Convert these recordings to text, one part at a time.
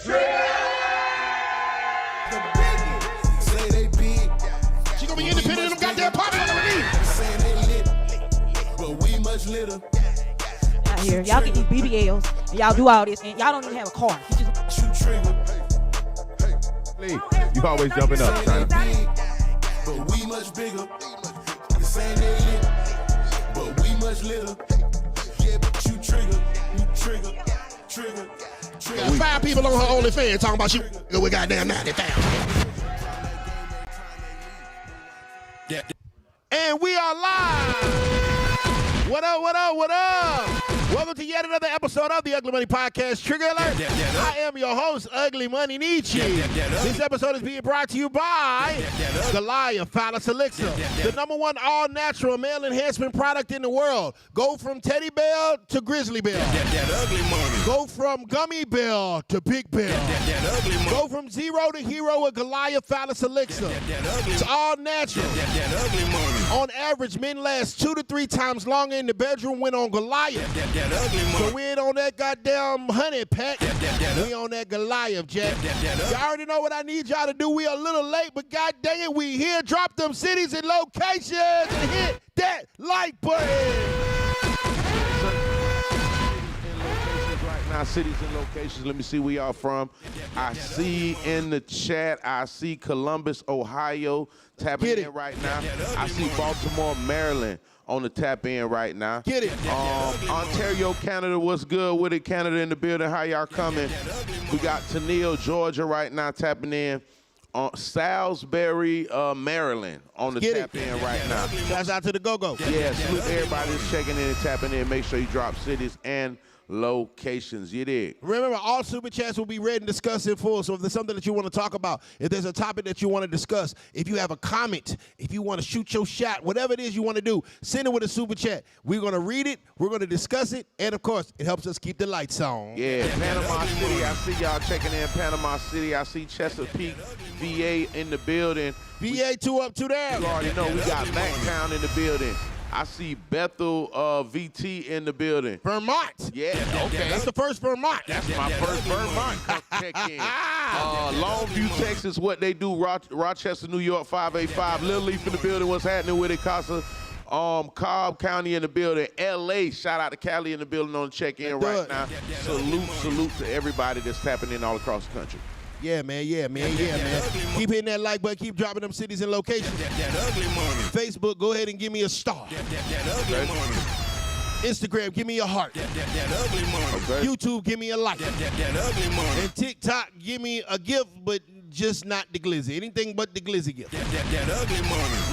The biggest. Say they big. She gonna be independent of them goddamn pops on the release. Saying they lit, but we much litter. Out here, y'all get these BBLs and y'all do all this, and y'all don't even have a car. You just Shoot trigger. You always jumping up, China. But we much bigger. Saying they lit, but we much litter. Yeah, but you trigger. Got 5 people on her OnlyFans talking about you with goddamn 90,000. And we are live. What up, what up, what up? Welcome to yet another episode of the Ugly Money Podcast. Trigger alert. I am your host, Ugly Money Nietzsche. This episode is being brought to you by Goliath Phallus Elixir, the #1 all-natural male enhancement product in the world. Go from teddy bear to grizzly bear. Go from gummy bear to big bear. Go from zero to hero with Goliath Phallus Elixir. It's all natural. On average, men last 2 to 3 times longer in the bedroom when on Goliath. So we ain't on that goddamn honey pack. We on that Goliath, Jack. Y'all already know what I need y'all to do. We a little late, but god dang it, we here. Drop them cities and locations and hit that like button. Now, cities and locations. Let me see where y'all from. I see in the chat, I see Columbus, Ohio tapping in right now. I see Baltimore, Maryland on the tap in right now. Get it. Ontario, Canada, what's good with it? Canada in the building, how y'all coming? We got Tennille, Georgia right now tapping in. Salisbury, Maryland on the tap in right now. Shouts out to the go-go. Yeah, salute everybody that's checking in and tapping in. Make sure you drop cities and locations. You dig? Remember, all super chats will be read and discussed in full. So if there's something that you want to talk about, if there's a topic that you want to discuss, if you have a comment, if you want to shoot your shot, whatever it is you want to do, send it with a super chat. We're going to read it, we're going to discuss it, and of course, it helps us keep the lights on. Yeah, Panama City, I see y'all checking in Panama City. I see Chesapeake, VA in the building. VA 2 up, 2 down. You already know we got Mactown in the building. I see Bethel VT in the building. Vermont. Yeah, okay. That's the first Vermont. That's my first Vermont check in. Longview, Texas, what they do. Rochester, New York, 585. Little Leaf in the building. What's happening with it, Casa? Cobb County in the building. LA, shout out to Cali in the building on the check-in right now. Salute to everybody that's tapping in all across the country. Yeah, man. Keep hitting that like button. Keep dropping them cities and locations. Facebook, go ahead and give me a star. Instagram, give me a heart. YouTube, give me a like. And TikTok, give me a gift, but just not the glizzy. Anything but the glizzy gift.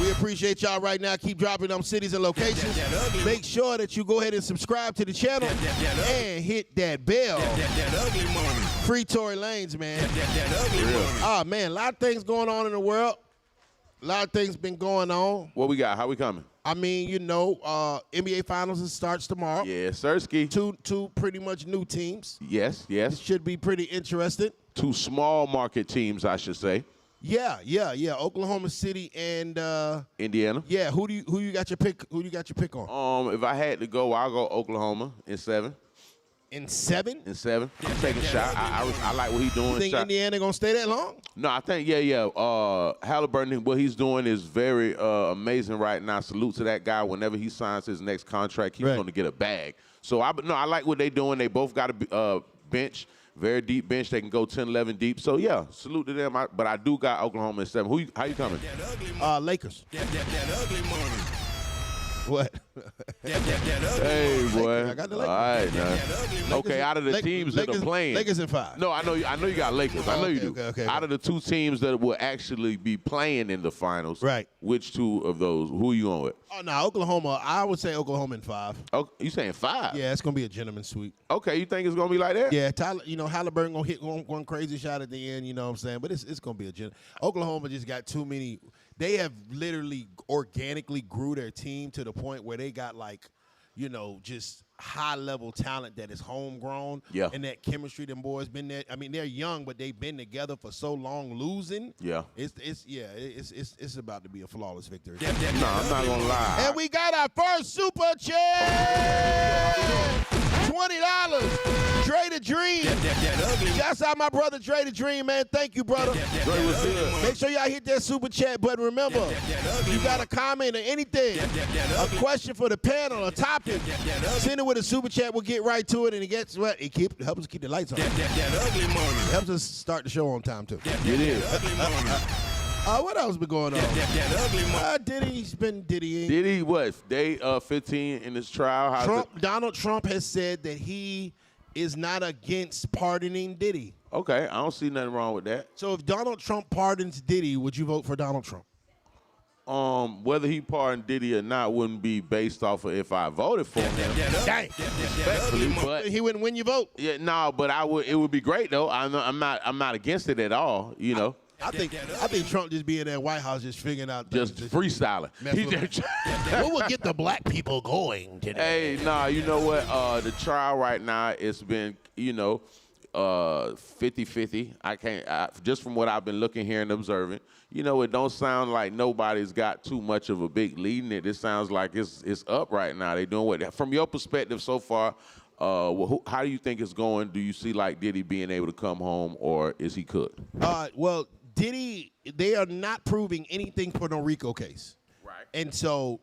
We appreciate y'all right now. Keep dropping them cities and locations. Make sure that you go ahead and subscribe to the channel and hit that bell. Free Tory Lanez, man. Oh, man, a lot of things going on in the world. A lot of things been going on. What we got? How we coming? I mean, you know, NBA Finals starts tomorrow. Yes, Sirski. Two pretty much new teams. Yes. It should be pretty interesting. 2 small market teams, I should say. Yeah. Oklahoma City and Indiana. Yeah, who you got your pick? Who you got your pick on? If I had to go, I'll go Oklahoma in 7. In 7? In 7. I'm taking a shot. I like what he's doing. You think Indiana gonna stay that long? No, I think Halliburton, what he's doing is very amazing right now. Salute to that guy. Whenever he signs his next contract, he's going to get a bag. So I like what they're doing. They both got a bench. Very deep bench. They can go 10, 11 deep. So, yeah, salute to them. But I do got Oklahoma in 7. How you coming? Lakers. What? Hey, boy. I got the Lakers. All right, now. Okay, out of the teams that are playing. Lakers in 5. No, I know you got Lakers. I know you do. Okay. Out of the 2 teams that will actually be playing in the finals, right? Which 2 of those? Who are you going with? Oh, no, Oklahoma. I would say Oklahoma in 5. Oh, you saying 5? Yeah, it's going to be a gentleman's sweep. Okay, you think it's going to be like that? Yeah, Halliburton going to hit one crazy shot at the end, you know what I'm saying? But it's going to be a gentleman. Oklahoma just got too many. They have literally organically grew their team to the point where they got just high-level talent that is homegrown. Yeah. And that chemistry, them boys been there. I mean, they're young, but they've been together for so long losing. Yeah. It's about to be a flawless victory. No, I'm not going to lie. And we got our first super chat. $20. Dre the Dream. Shouts out my brother Dre the Dream, man. Thank you, brother. Dre was good. Make sure y'all hit that super chat button. Remember, you got a comment or anything, a question for the panel, a topic, send it with a super chat. We'll get right to it, and it gets what it helps us keep the lights on. It helps us start the show on time too. It is. What else been going on? Diddy's been Diddying. Diddy what? Day 15 in his trial. Donald Trump has said that he is not against pardoning Diddy. Okay, I don't see nothing wrong with that. So if Donald Trump pardons Diddy, would you vote for Donald Trump? Whether he pardoned Diddy or not wouldn't be based off of if I voted for him. Dang. Respectfully, but he wouldn't win your vote. Yeah, no, but I would. It would be great though. I'm not against it at all. You know. I think Trump just be in that White House just figuring out just freestyling. What would get the black people going today? Hey, nah, you know what? The trial right now, it's been 50-50. Just from what I've been looking here and observing, it don't sound like nobody's got too much of a big lead in it. It sounds like it's up right now. They doing what? From your perspective so far, how do you think it's going? Do you see like Diddy being able to come home, or is he cooked? Well, Diddy, they are not proving anything for no RICO case. Right. And so,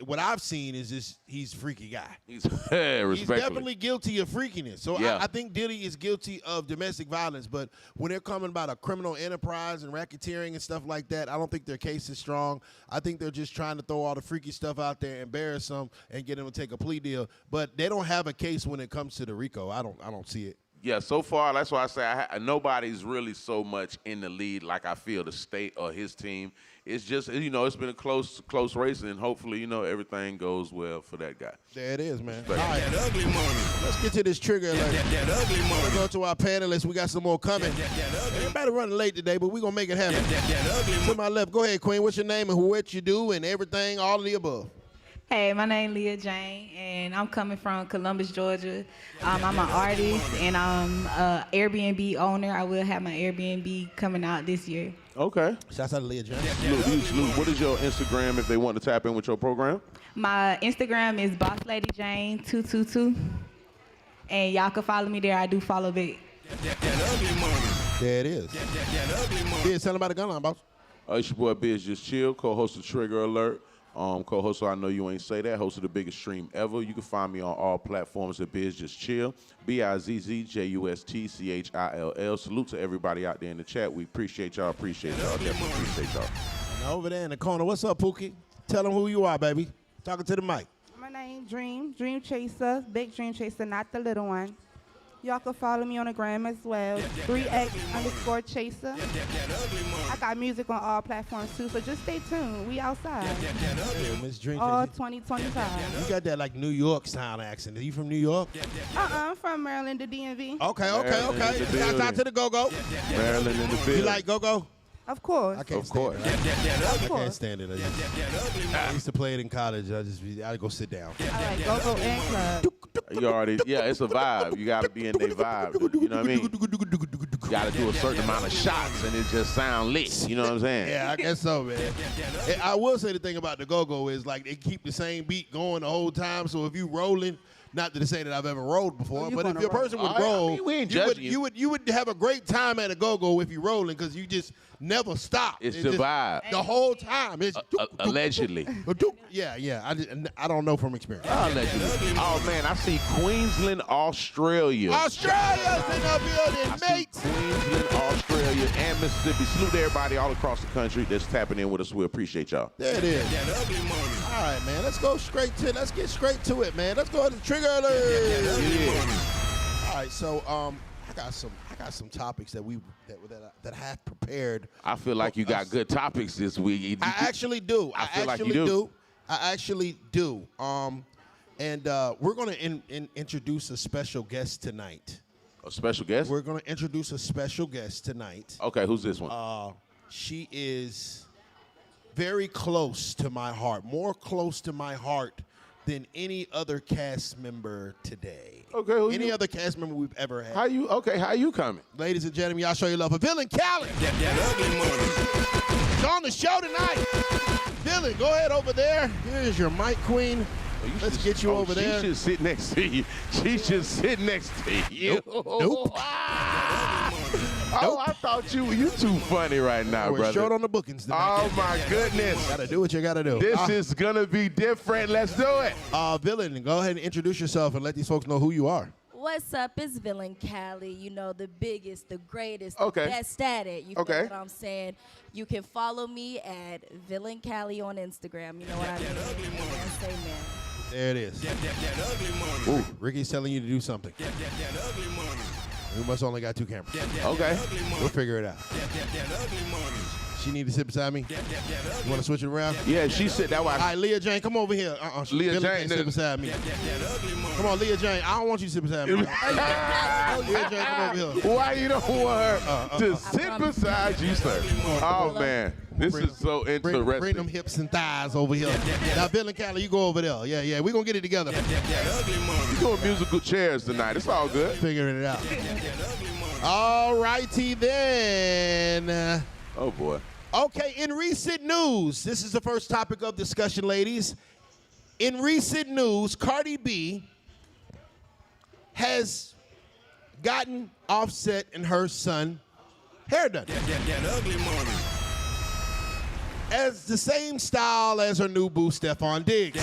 what I've seen is he's a freaky guy. He's definitely guilty of freakiness. So yeah. I think Diddy is guilty of domestic violence. But when they're coming about a criminal enterprise and racketeering and stuff like that, I don't think their case is strong. I think they're just trying to throw all the freaky stuff out there, embarrass them, and get them to take a plea deal. But they don't have a case when it comes to the RICO. I don't see it. Yeah, so far, that's why I say nobody's really so much in the lead like I feel the state or his team. It's just, it's been a close race, and hopefully, everything goes well for that guy. There it is, man. All right. Ugly money. Let's get to this trigger alert. Ugly money. Let's go to our panelists. We got some more coming. Everybody running late today, but we're going to make it happen. To my left, go ahead, Queen. What's your name and what you do and everything, all of the above? Hey, my name is Leah Jane, and I'm coming from Columbus, Georgia. I'm an artist, and I'm an Airbnb owner. I will have my Airbnb coming out this year. Okay. Shouts out to Leah Jane. Salute. What is your Instagram if they want to tap in with your program? My Instagram is BossLadyJane222, and y'all can follow me there. I do follow back. There it is. Biz, tell them about the Gunline, boss. It's your boy BizzJustChill, co-host of Trigger Alert. Co-host, so I know you ain't say that, host of the biggest stream ever. You can find me on all platforms at BizzJustChill, BizzJustChill. Salute to everybody out there in the chat. We appreciate y'all. Definitely appreciate y'all. And over there in the corner, what's up, Pookie? Tell them who you are, baby. Talking to the mic. My name Dream Chaser, big Dream Chaser, not the little one. Y'all can follow me on the gram as well, 3X_Chaser. I got music on all platforms too, so just stay tuned. We outside. Yeah, Miss Dream All Chaser. 2025. You got that like New York sound accent. Are you from New York? I'm from Maryland, the DMV. Okay. Shout out to the Go-Go. Maryland in the field. You like Go-Go? Of course. I can't stand it. I can't stand it. I used to play it in college. I go sit down. I like Go-Go and Club. It's a vibe. You got to be in their vibe. You know what I mean? You got to do a certain amount of shots, and it just sound lit. You know what I'm saying? Yeah, I guess so, man. I will say the thing about the Go-Go is like they keep the same beat going the whole time. So if you rolling, not to say that I've ever rolled before, but if your person would roll, you would have a great time at a Go-Go if you're rolling because you just never stop. It's the vibe. The whole time. It's allegedly. Yeah. I don't know from experience. Allegedly. Oh, man, I see Queensland, Australia. Australia's in the building, mate. Queensland, Australia, and Mississippi. Salute to everybody all across the country that's tapping in with us. We appreciate y'all. There it is. All right, man. Let's get straight to it, man. Let's go to the trigger alert. All right, so I got some topics that I have prepared. I feel like you got good topics this week. I actually do. I feel like you do. I actually do. And we're going to introduce a special guest tonight. A special guest? We're going to introduce a special guest tonight. Okay, who's this one? She is very close to my heart, more close to my heart than any other cast member today. Okay, any other cast member we've ever had. How you coming? Ladies and gentlemen, y'all show your love for Villain Callie. It's on the show tonight. Villain, go ahead over there. Here's your mic queen. Let's get you over there. She should sit next to you. She should sit next to you. Nope. Oh, I thought you too funny right now, We're brother. short on the bookings tonight. Oh, my goodness. Gotta do what you gotta do. This is going to be different. Let's do it. Villain, go ahead and introduce yourself and let these folks know who you are. What's up? It's Villain Cali. You know, the biggest, the greatest, Okay. the best at it. You Okay. feel what I'm saying? You can follow me at Villain Cali on Instagram. You know what I mean? Amen. Say man. There it is. Ooh, Ricky's telling you to do something. We must only got 2 cameras. Okay. We'll figure it out. She need to sit beside me. You want to switch it around? Yeah, she said that. All right, Leah Jane, come over here. Leah Billy Jane, can't sit beside me. Come on, Leah Jane. I don't want you to sit beside me. Leah Jane, come over here. Why you don't want her to sit beside you, sir? Oh, man. This is so interesting. Bring them hips and thighs over here. Now, Bill and Callie, you go over there. Yeah. We're going to get it together. We're doing musical chairs tonight. It's all good. Figuring it out. All righty then. Oh, boy. Okay, in recent news, this is the first topic of discussion, ladies. In recent news, Cardi B has gotten Offset and her son hair done. As the same style as her new boo, Stephon Diggs.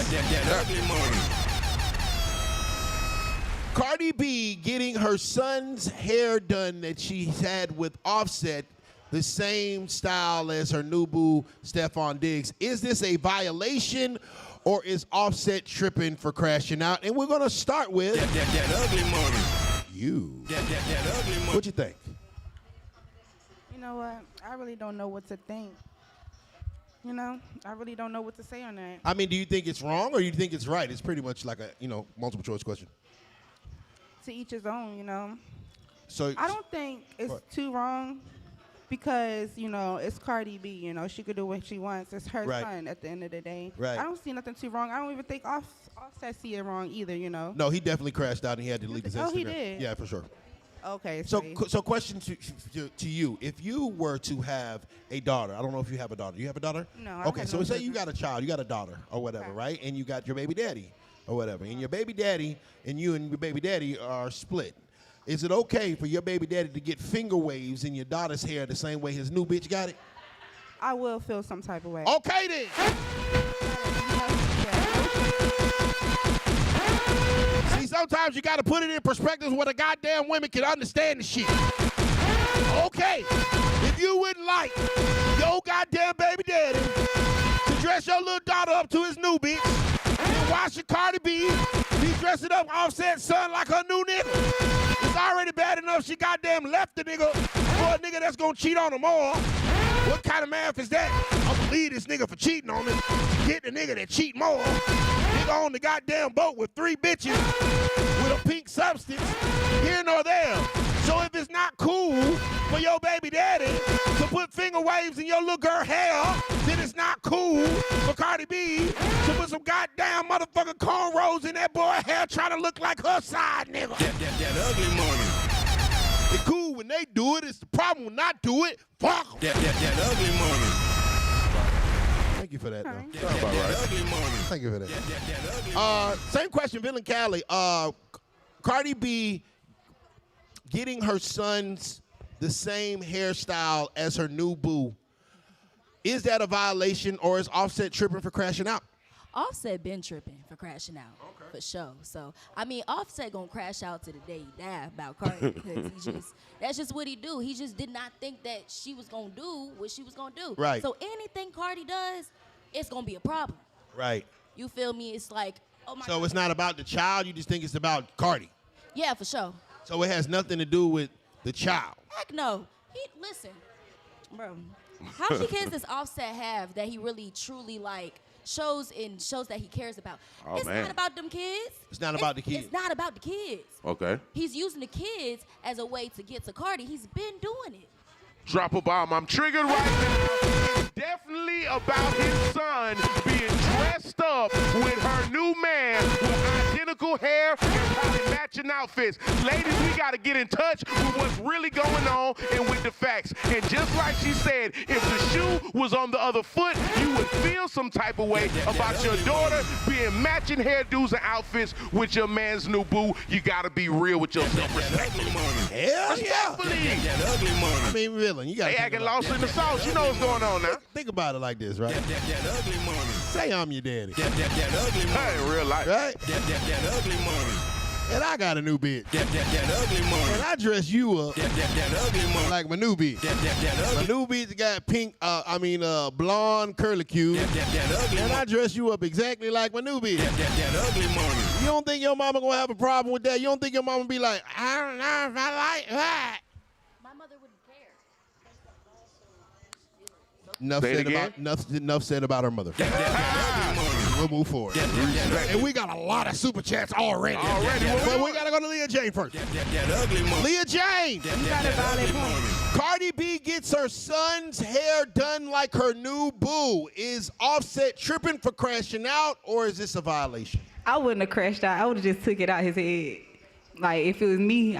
Cardi B getting her son's hair done that she's had with Offset, the same style as her new boo, Stephon Diggs. Is this a violation or is Offset tripping for crashing out? And we're going to start with you. What you think? You know what? I really don't know what to think. You know, I really don't know what to say on that. I mean, do you think it's wrong or do you think it's right? It's pretty much like a, multiple choice question. To each his own, you know. So I don't think it's too wrong because, it's Cardi B, she could do what she wants. It's her son at the end of the day. Right. I don't see nothing too wrong. I don't even think Offset see it wrong either, No, he definitely crashed out and he had to delete his Instagram. Oh, he did? Yeah, for sure. Okay. So question to you. If you were to have a daughter, I don't know if you have a daughter. You have a daughter? No, I Okay, have so no say you children. got a child, you got a daughter or whatever, Okay. right? And you got your baby daddy or whatever. And your baby daddy and you and your baby daddy are split. Is it okay for your baby daddy to get finger waves in your daughter's hair the same way his new bitch got it? I will feel some type of way. Okay then. See, sometimes you gotta put it in perspective where the goddamn women can understand the shit. Okay, if you wouldn't like your goddamn baby daddy to dress your little daughter up to his new bitch, and watch your Cardi B be dressing up Offset's son like her new nigga. It's already bad enough she goddamn left the nigga for a nigga that's gonna cheat on her more. What kind of math is that? I'm gonna leave this nigga for cheating on me to get the nigga that cheat more. Nigga on the goddamn boat with 3 bitches with a pink substance, here nor there. So if it's not cool for your baby daddy to put finger waves in your little girl hair, then it's not cool for Cardi B to put some goddamn motherfucking cornrows in that boy hair trying to look like her side nigga. That ugly money. It's cool when they do it. It's the problem when not do it. Fuck 'em. That ugly money. Thank you for that, though. Sound about right. Ugly money. Thank you for that. Same question, Bill and Callie. Cardi B getting her son's the same hairstyle as her new boo. Is that a violation or is Offset tripping for crashing out? Offset been tripping for crashing out, for sure. So, Offset gonna crash out to the day he die about Cardi because that's just what he do. He just did not think that she was gonna do what she was gonna do. Right. So anything Cardi does, it's gonna be a problem. Right. You feel me? It's like, oh my So God. it's not about the child, you just think it's about Cardi. Yeah, for sure. So it has nothing to do with the child. Heck no. Listen, bro. How many kids does Offset have that he really truly shows that he cares about? Oh, It's man. not about them kids. It's not about the kids. It's not about the kids. Okay. He's using the kids as a way to get to Cardi. He's been doing it. drop a bomb. I'm triggered right now. It's definitely about his son being dressed up with her new man with identical hair and probably matching outfits. Ladies, we got to get in touch with what's really going on and with the facts. And just like she said, if the shoe was on the other foot, you would feel some type of way about your daughter being matching hairdos and outfits with your man's new boo. You got to be real with yourself. Respectfully. Hell yeah. I mean, really, you got. They acting lost in the sauce. You know what's going on now. Think about it like this, right? Say I'm your daddy. Hey, in real life. Right? And I got a new bitch. And I dress you up like my new bitch. My new bitch got pink, blonde curlicue. And I dress you up exactly like my new bitch. You don't think your mama gonna have a problem with that? You don't think your mama be like, I don't know if I like that? My mother wouldn't care. Enough said about her mother. We'll move forward. And we got a lot of super chats already. But we gotta go to Leah Jane first. Leah Jane. You got a valid point. Cardi B gets her son's hair done like her new boo. Is Offset tripping for crashing out, or is this a violation? I wouldn't have crashed out. I would have just took it out his head. Like, if it was me,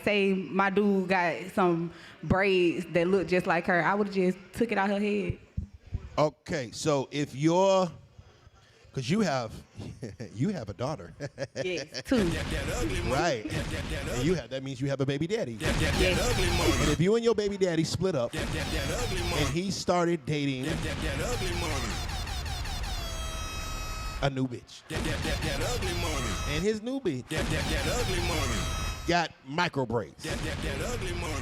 say my dude got some braids that look just like her, I would have just took it out her head. Okay, so if you're, because you have a daughter. Yes, two. Right. And that means you have a baby daddy. Yes. And if you and your baby daddy split up and he started dating a new bitch. And his new bitch got micro braids.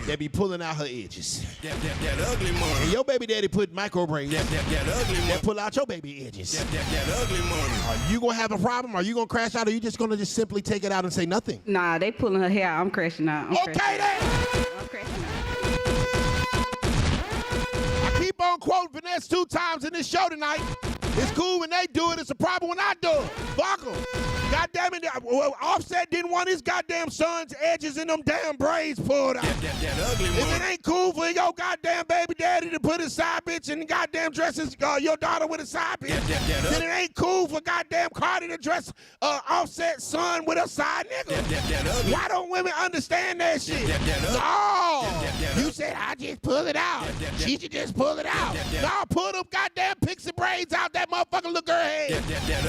They be pulling out her edges. And your baby daddy put micro braids that pull out your baby edges. Are you gonna have a problem? Are you gonna crash out? Or are you just gonna simply take it out and say nothing? Nah, they pulling her hair out. I'm crashing out. Okay then. I'm crashing out. I keep on quoting Vanessa 2 times in this show tonight. It's cool when they do it. It's a problem when I do it. Fuck them. Goddamn it. Offset didn't want his goddamn son's edges in them damn braids pulled out. If it ain't cool for your goddamn baby daddy to put his side bitch in the goddamn dresses, your daughter with a side bitch, then it ain't cool for goddamn Cardi to dress Offset's son with a side nigga. Why don't women understand that shit? No. You said I just pull it out. She should just pull it out. No, pull them goddamn pixie braids out that motherfucking little girl head.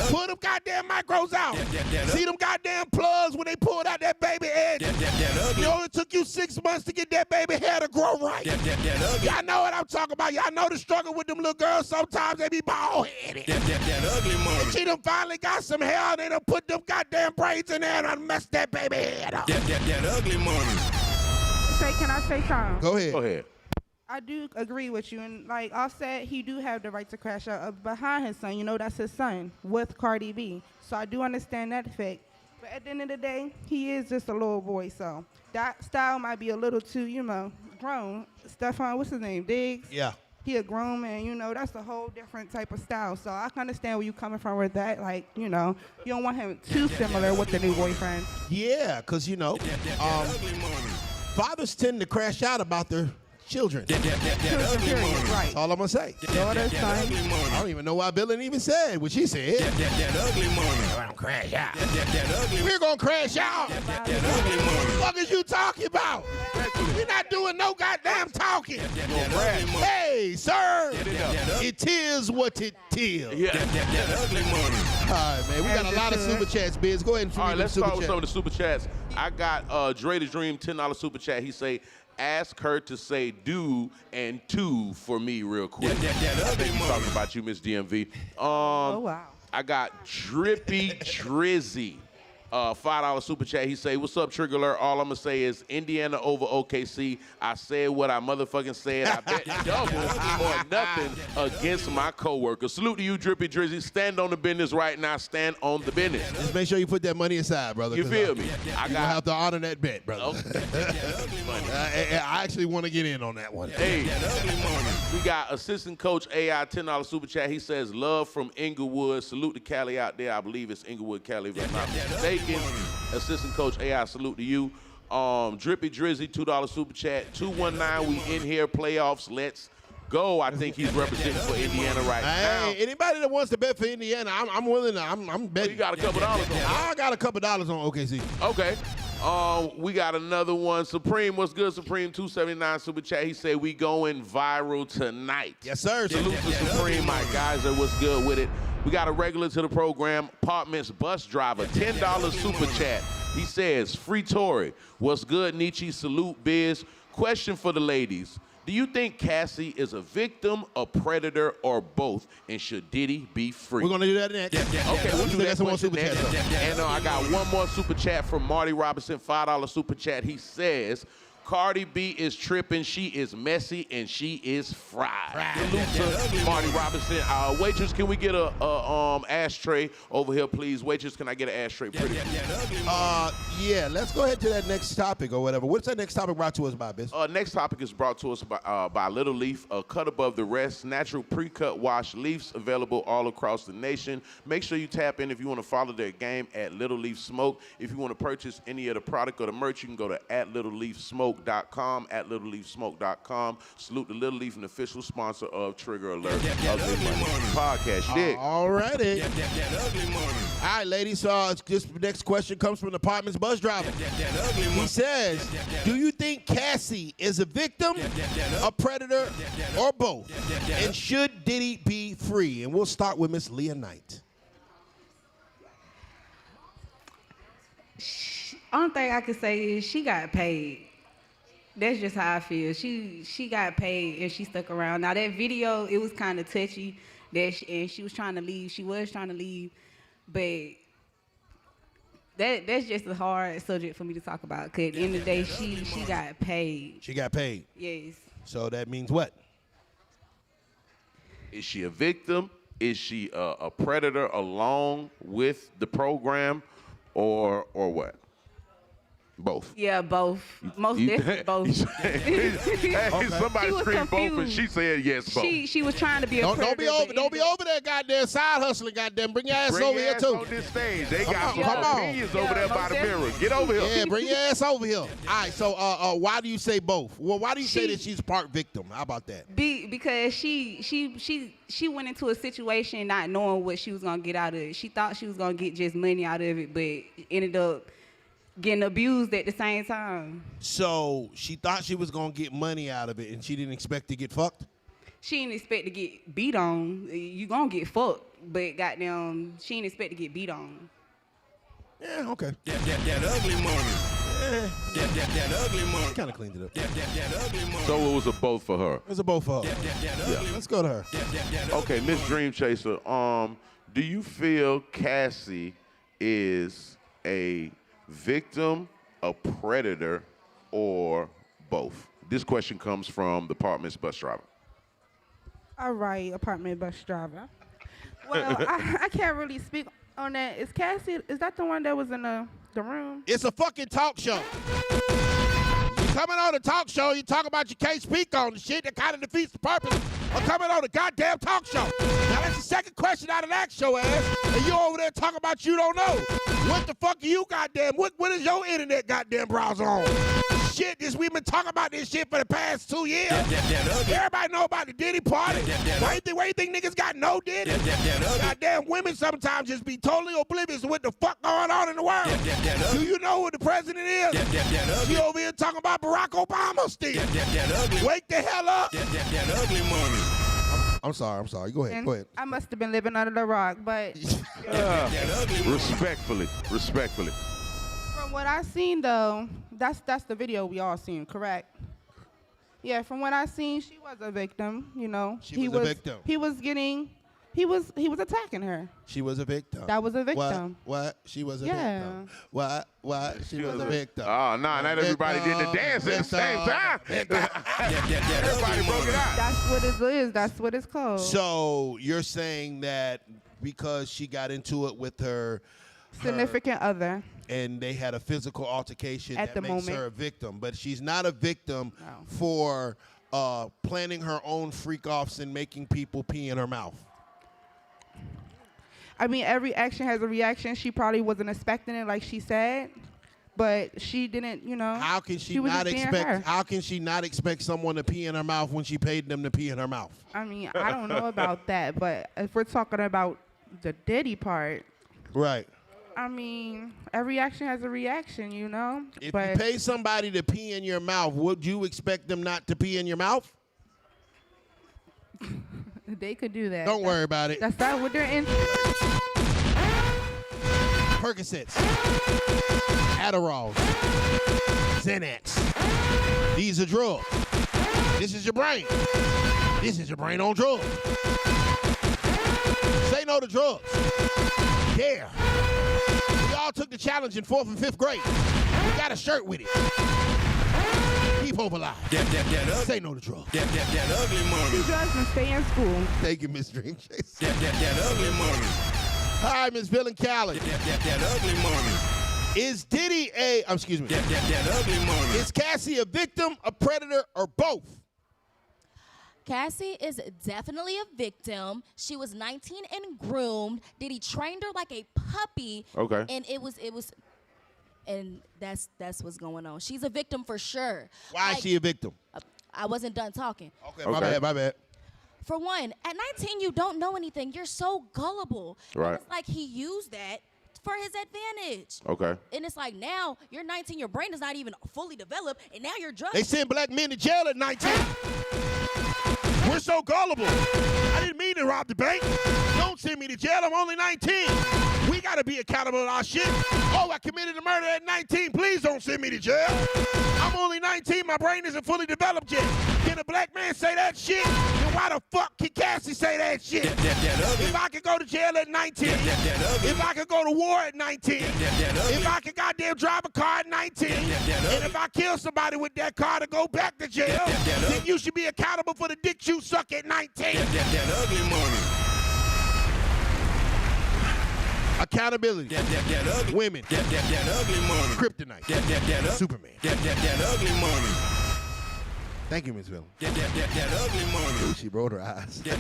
Pull them goddamn micros out. See them goddamn plugs when they pulled out that baby edge. It only took you 6 months to get that baby hair to grow right. Y'all know what I'm talking about. Y'all know the struggle with them little girls. Sometimes they be bald-headed. And she done finally got some hair and they done put them goddamn braids in there and done messed that baby head up. Can I say something? Go ahead. Go ahead. I do agree with you, and like Offset, he do have the right to crash out behind his son. You know, that's his son with Cardi B. So I do understand that effect. But at the end of the day, he is just a little boy, so that style might be a little too, grown. Stefan, what's his name? Diggs? Yeah. He a grown man, that's a whole different type of style. So I can understand where you coming from with that. Like, you don't want him too similar with the new boyfriend. Yeah, because, fathers tend to crash out about their children. Right. That's all I'm going to say. Daughter, son. I don't even know why Billy even said what she said. We're going to crash out. We're going to crash out. What the fuck is you talking about? We're not doing no goddamn talking. Hey, sir. It is what it is. All right, man. We got a lot of super chats, Biz. Go ahead and all right, let's start with some of the the super chats. I got Dre the Dream $10 super chat. He say, ask her to say do and two for me real quick. I think he's talking about you, Miss DMV. Oh, wow. I got Drippy Drizzy. $5 super chat. He say, what's up, Trigger Alert? All I'm going to say is Indiana over OKC. I said what I motherfucking said. I bet double or nothing against my coworker. Salute to you, Drippy Drizzy. Stand on the business right now. Stand on the business. Just make sure you put that money aside, brother. You feel me? I got have to honor that bet, brother. Okay. I actually want to get in on that one. Hey, we got assistant coach AI $10 super chat. He says, love from Inglewood. Salute to Cali out there. I believe it's Inglewood, Cali, if I'm not mistaken. Assistant coach AI, salute to you. Drippy Drizzy, $2 super chat. 219, we in here, playoffs, let's go. I think he's representing for Indiana right now. Hey, anybody that wants to bet for Indiana, I'm willing to. I'm betting. You got a couple dollars on I got a couple dollars on OKC. Okay. We got another one. Supreme, what's good, Supreme? 279 super chat. He said we going viral tonight. Yes, sir. Salute to Supreme, my guys. What's good with it? We got a regular to the program, Apartments bus driver, $10 super chat. He says, free Tory. What's good, Nietzsche? Salute, Biz. Question for the ladies. Do you think Cassie is a victim, a predator, or both? And should Diddy be free? We're going to do that next. Okay, we'll do that one super next. chat. And I got one more super chat from Marty Robinson, $5 super chat. He says, Cardi B is tripping, she is messy, and she is fried. Salute to Marty Robinson. Waitress, can we get a ashtray over here, please? Waitress, can I get an ashtray, pretty please? Yeah, let's go ahead to that next topic or whatever. What's that next topic brought to us by, Biz? Next topic is brought to us by Little Leaf, cut above the rest, natural pre-cut wash leaves available all across the nation. Make sure you tap in if you want to follow their game at Little Leaf Smoke. If you want to purchase any of the product or the merch, you can go to @LittleLeafSmoke.com, @LittleLeafSmoke.com. Salute to Little Leaf, an official sponsor of Trigger Alert Ugly Money Podcast. You dig? All righty. All right, ladies. So this next question comes from the Apartments bus driver. He says, do you think Cassie is a victim, a predator, or both? And should Diddy be free? And we'll start with Miss Leah Knight. Only thing I can say is she got paid. That's just how I feel. She got paid and she stuck around. Now that video, it was kind of touchy. And she was trying to leave. She was trying to leave, but that's just a hard subject for me to talk about. Cause at the end of the day, she got paid. She got paid. Yes. So that means what? Is she a victim? Is she a predator along with the program, or what? Both. Yeah, both. Most definitely both. Hey, somebody screamed both, and she said yes, both. She was trying to be a predator. Don't be over there, goddamn side hustling, goddamn. Bring your ass Bring over your here ass too. on this stage. They got Come some on. opinions over there by the mirror. Get over here. Yeah, bring your ass over here. All right, so why do you say both? Well, why do you say that she's part victim? How about that? Because she went into a situation not knowing what she was gonna get out of it. She thought she was gonna get just money out of it, but ended up getting abused at the same time. So she thought she was gonna get money out of it, and she didn't expect to get fucked? She didn't expect to get beat on. You gonna get fucked, but goddamn, she didn't expect to get beat on. Yeah, okay. That ugly money. That ugly money. Kind of cleaned it up. That ugly money. So it was a both for her. It's a both for her. Yeah, let's go to her. Okay, Miss Dream Chaser. Do you feel Cassie is a victim, a predator, or both? This question comes from the Apartments bus driver. All right, apartment bus driver. Well, I can't really speak on that. Is Cassie, is that the one that was in the room? It's a fucking talk show. You coming on a talk show, you talk about you can't speak on the shit that kind of defeats the purpose of coming on a goddamn talk show. Now that's the second question out of that show ass, and you over there talking about you don't know. What the fuck are you goddamn, what is your internet goddamn browser on? Shit, we've been talking about this shit for the past 2 years. Everybody know about the Diddy party. Why you think niggas got no Diddy? Goddamn women sometimes just be totally oblivious to what the fuck going on in the world. Do you know who the president is? She over here talking about Barack Obama still. Wake the hell up. I'm sorry. Go ahead. I must have been living under the rock, but Respectfully. from what I seen though, that's the video we all seen, correct? Yeah, from what I seen, she was a victim. You know, She was a victim. He was attacking her. She was a victim. That was a victim. What? She was a Yeah. victim. What? She was a victim. Oh, no, not everybody did the dance at the same time. Everybody broke it out. That's what it is. That's what it's called. So you're saying that because she got into it with her Significant other. and they had a physical altercation At that the makes moment. her a victim, but she's not a victim for planning her own freak-offs and making people pee in her mouth. I mean, every action has a reaction. She probably wasn't expecting it, like she said. But she didn't, you know. How can she was not just being her. expect? How can she not expect someone to pee in her mouth when she paid them to pee in her mouth? I mean, I don't know about that, but if we're talking about the Diddy part, Right. I mean, every action has a reaction, you know. If but you pay somebody to pee in your mouth, would you expect them not to pee in your mouth? they could do that. Don't worry about it. That's not what they're in. Percocets, Adderall, Xanax. These are drugs. This is your brain. This is your brain on drugs. Say no to drugs. Yeah. We all took the challenge in 4th and 5th grade. We got a shirt with it. Keep hope alive. Say no to drugs. That ugly money. Do drugs and stay in school. Thank you, Miss Dream Chase. That ugly money. Hi, Miss Bill and Callie. That ugly money. Is Diddy excuse me. That ugly money. Is Cassie a victim, a predator, or both? Cassie is definitely a victim. She was 19 and groomed. Diddy trained her like a puppy. Okay. And and that's what's going on. She's a victim for sure. Why is she a victim? I wasn't done talking. Okay, my bad. For one, at 19, you don't know anything. You're so gullible. Right. And it's like he used that for his advantage. Okay. And it's like now you're 19, your brain is not even fully developed, and now you're drunk. They send black men to jail at 19. We're so gullible. I didn't mean to rob the bank. Don't send me to jail. I'm only 19. We got to be accountable to our shit. Oh, I committed a murder at 19. Please don't send me to jail. I'm only 19. My brain isn't fully developed yet. Can a black man say that shit? Then why the fuck can Cassie say that shit? If I could go to jail at 19. If I could go to war at 19. If I could goddamn drive a car at 19. And if I kill somebody with that car to go back to jail, then you should be accountable for the dick you suck at 19. That ugly money. Accountability. That ugly. Women. That ugly money. Kryptonite. That Superman. That ugly money. Thank you, Ms. Villain. That ugly money. Ooh, she rolled her eyes. That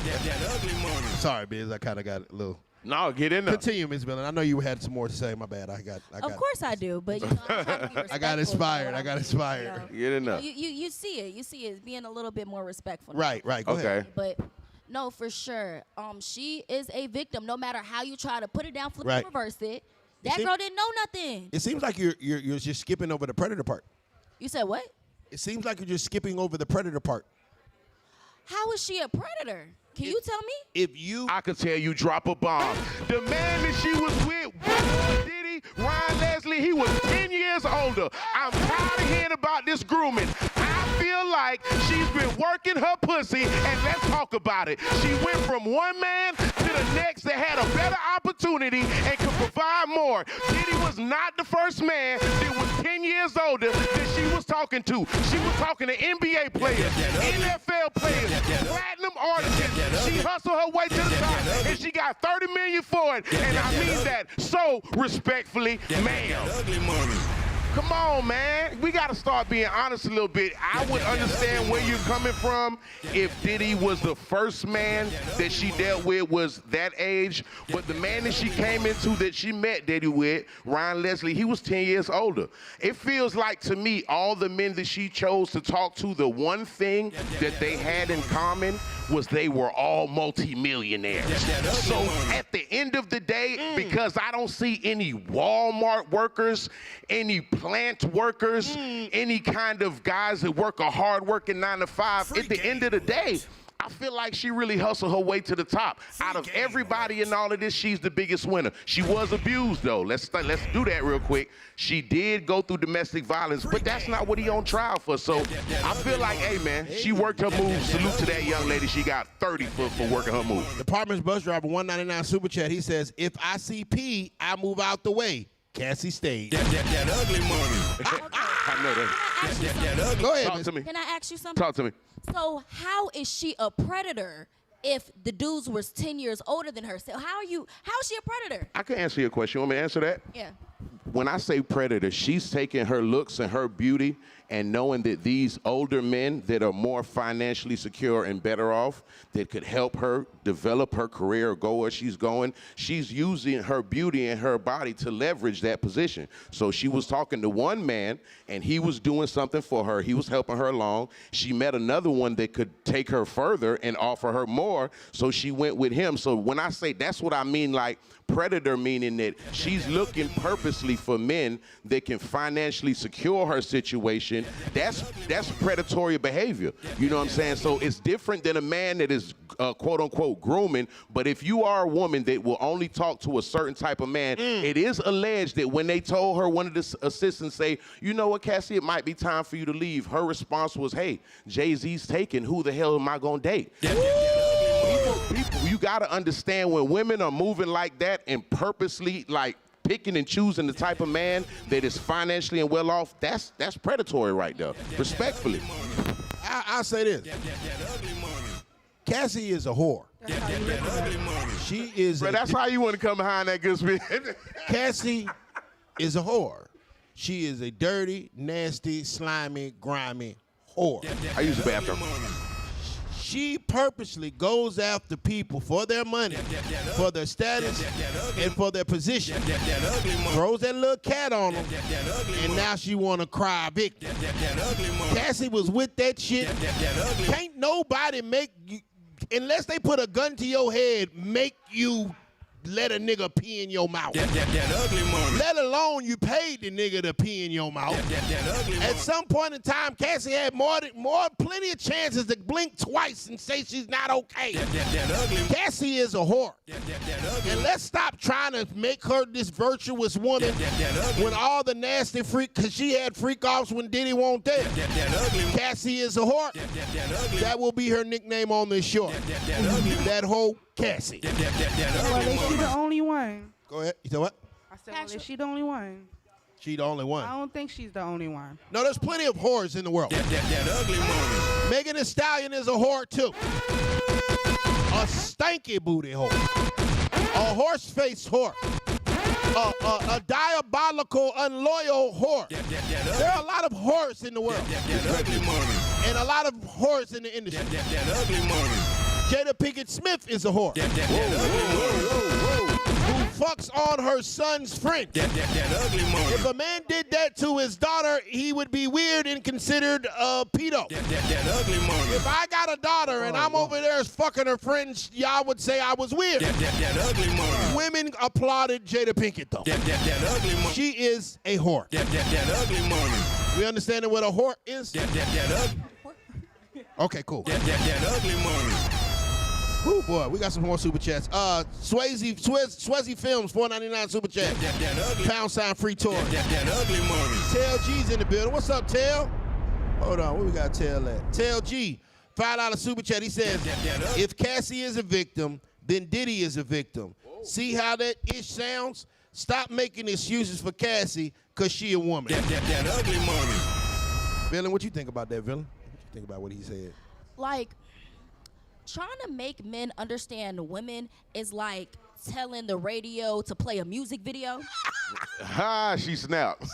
ugly money. Sorry, Biz. I kind of got a little. No, get in there. Continue, Ms. Villain. I know you had some more to say. My bad. I got. Of course I do, but you know, I'm trying to be respectful. I got inspired. I got inspired. Get in there. You see it. You see it being a little bit more respectful. Right. Go ahead. Okay. But no, for sure. She is a victim. No matter how you try to put it down, flip Right. it, reverse it. That seem- girl didn't know nothing. It seems like you're just skipping over the predator part. You said what? It seems like you're just skipping over the predator part. How is she a predator? Can you tell me? If you I could tell you drop a bomb. The man that she was with, Diddy, Ryan Leslie, he was 10 years older. I'm tired of hearing about this grooming. I feel like she's been working her pussy, and let's talk about it. She went from one man to the next that had a better opportunity and could provide more. Diddy was not the first man that was 10 years older that she was talking to. She was talking to NBA players, NFL players, platinum artists. She hustled her way to the top, and she got $30 million for it. And I mean that so respectfully, ma'am. Ugly money. Come on, man. We got to start being honest a little bit. I would understand where you're coming from if Diddy was the first man that she dealt with was that age. But the man that she came into, that she met Diddy with, Ryan Leslie, he was 10 years older. It feels like to me, all the men that she chose to talk to, the one thing that they had in common was they were all multimillionaires. So at the end of the day, because I don't see any Walmart workers, any plant workers, any kind of guys that work a hard-working 9-to-5, at the end of the day, I feel like she really hustled her way to the top. Out of everybody in all of this, she's the biggest winner. She was abused, though. Let's do that real quick. She did go through domestic violence, but that's not what he on trial for. So I feel like, hey, man, she worked her move. Salute to that young lady. She got 30 for working her move. Department's bus driver, 199 super chat. He says, if I see P, I move out the way. Cassie stayed. That ugly money. I know that. Go ahead, Talk Miss. to me. Can I ask you something? Talk to me. So how is she a predator if the dudes was 10 years older than her? So how is she a predator? I can answer your question. You want me to answer that? Yeah. when I say predator, she's taking her looks and her beauty and knowing that these older men that are more financially secure and better off, that could help her develop her career or go where she's going, she's using her beauty and her body to leverage that position. So she was talking to one man, and he was doing something for her. He was helping her along. She met another one that could take her further and offer her more, so she went with him. So when I say, that's what I mean, like predator, meaning that she's looking purposely for men that can financially secure her situation. That's predatory behavior. You know what I'm saying? So it's different than a man that is quote unquote grooming. But if you are a woman that will only talk to a certain type of man, it is alleged that when they told her, one of the assistants say, you know what, Cassie, it might be time for you to leave, her response was, hey, Jay-Z's taken, who the hell am I gonna date? People, you gotta understand, when women are moving like that and purposely like picking and choosing the type of man that is financially and well off, that's predatory right there, respectfully. I'll say this. Cassie is a whore. She is. Bro, that's how you want to come behind that good speech. Cassie is a whore. She is a dirty, nasty, slimy, grimy whore. I use the bathroom. She purposely goes after people for their money, for their status, and for their position. Throws that little cat on them, and now she want to cry victim. Cassie was with that shit. Can't nobody make you, unless they put a gun to your head, make you let a nigga pee in your mouth. Let alone you paid the nigga to pee in your mouth. At some point in time, Cassie had plenty of chances to blink twice and say she's not okay. Cassie is a whore. And let's stop trying to make her this virtuous woman when all the nasty freak, because she had freak offs when Diddy won't there. Cassie is a whore. That will be her nickname on this show. That whole Cassie. Well, is she the only one? Go ahead. You know what? I said, well, is she the only one? She the only one. I don't think she's the only one. No, there's plenty of whores in the world. Megan Thee Stallion is a whore too. A stanky booty whore. A horse-faced whore. A diabolical, unloyal whore. There are a lot of whores in the world. And a lot of whores in the industry. Jada Pinkett Smith is a whore. Who fucks on her son's friend. If a man did that to his daughter, he would be weird and considered a pedo. If I got a daughter and I'm over there fucking her friends, y'all would say I was weird. Women applauded Jada Pinkett though. She is a whore. We understanding what a whore is? Okay, cool. Oh boy, we got some more super chats. Swayze Films, $4.99 super chat. # free tour. Tell G's in the building. What's up, Tell? Hold on, where we got Tell at? Tell G, $5 super chat. He says, if Cassie is a victim, then Diddy is a victim. See how that ish sounds? Stop making excuses for Cassie, cause she a woman. Villain, what you think about that, Villain? What you think about what he said? Like, trying to make men understand women is like telling the radio to play a music video. Ha, she snapped.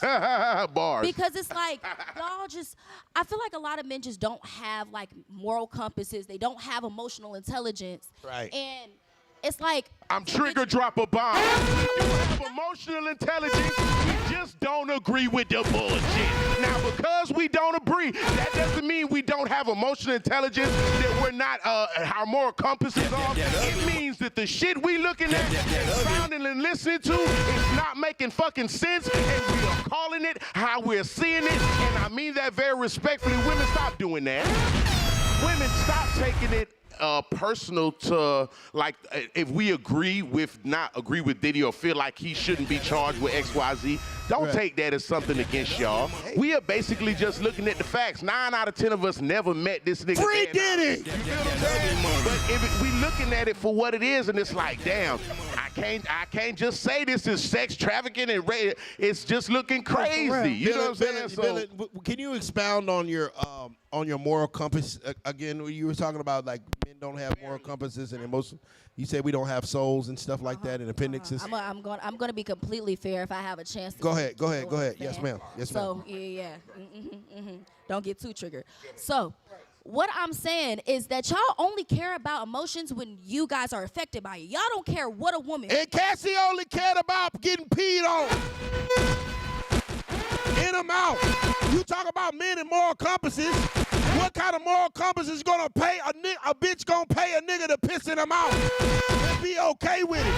Bars. Because it's like, y'all just, I feel like a lot of men just don't have like moral compasses. They don't have emotional intelligence. Right. And it's like, I'm trigger drop a bomb. We do have emotional intelligence. We just don't agree with the bullshit. Now, because we don't agree, that doesn't mean we don't have emotional intelligence, that we're not, our moral compass is off. It means that the shit we looking at, sounding and listening to is not making fucking sense, and we are calling it how we're seeing it, and I mean that very respectfully. Women, stop doing that. Women, stop taking it personal to, like, if we not agree with Diddy or feel like he shouldn't be charged with XYZ, don't take that as something against y'all. We are basically just looking at the facts. 9 out of 10 of us never met this nigga. Free Diddy! You feel what I'm saying? But if we looking at it for what it is, and it's like, damn, I I can't just say this is sex trafficking and rape. It's just looking crazy. You know what I'm saying? Can you expound on your moral compass again? You were talking about like men don't have moral compasses and emotions. You said we don't have souls and stuff like that and appendixes. I'm going to be completely fair if I have a chance. To Go ahead. Yes, ma'am. So yeah. Don't get too triggered. So. What I'm saying is that y'all only care about emotions when you guys are affected by it. Y'all don't care what a woman. And Cassie only cared about getting peed on. In her mouth. You talk about men and moral compasses. What kind of moral compass is gonna pay a bitch gonna pay a nigga to piss in her mouth and be okay with it?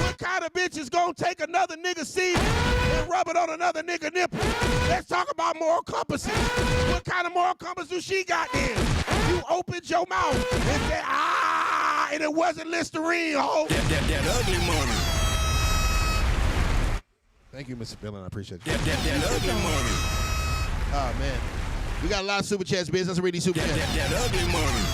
What kind of bitch is gonna take another nigga seed and rub it on another nigga nipple? Let's talk about moral compasses. What kind of moral compass do she got then? You opened your mouth and said, and it wasn't Listerine, ho. That ugly money. Thank you, Mr. Billin. I appreciate you. That ugly money. Oh, man. We got a lot of super chats, Biz. Let's read these super chats. That ugly money.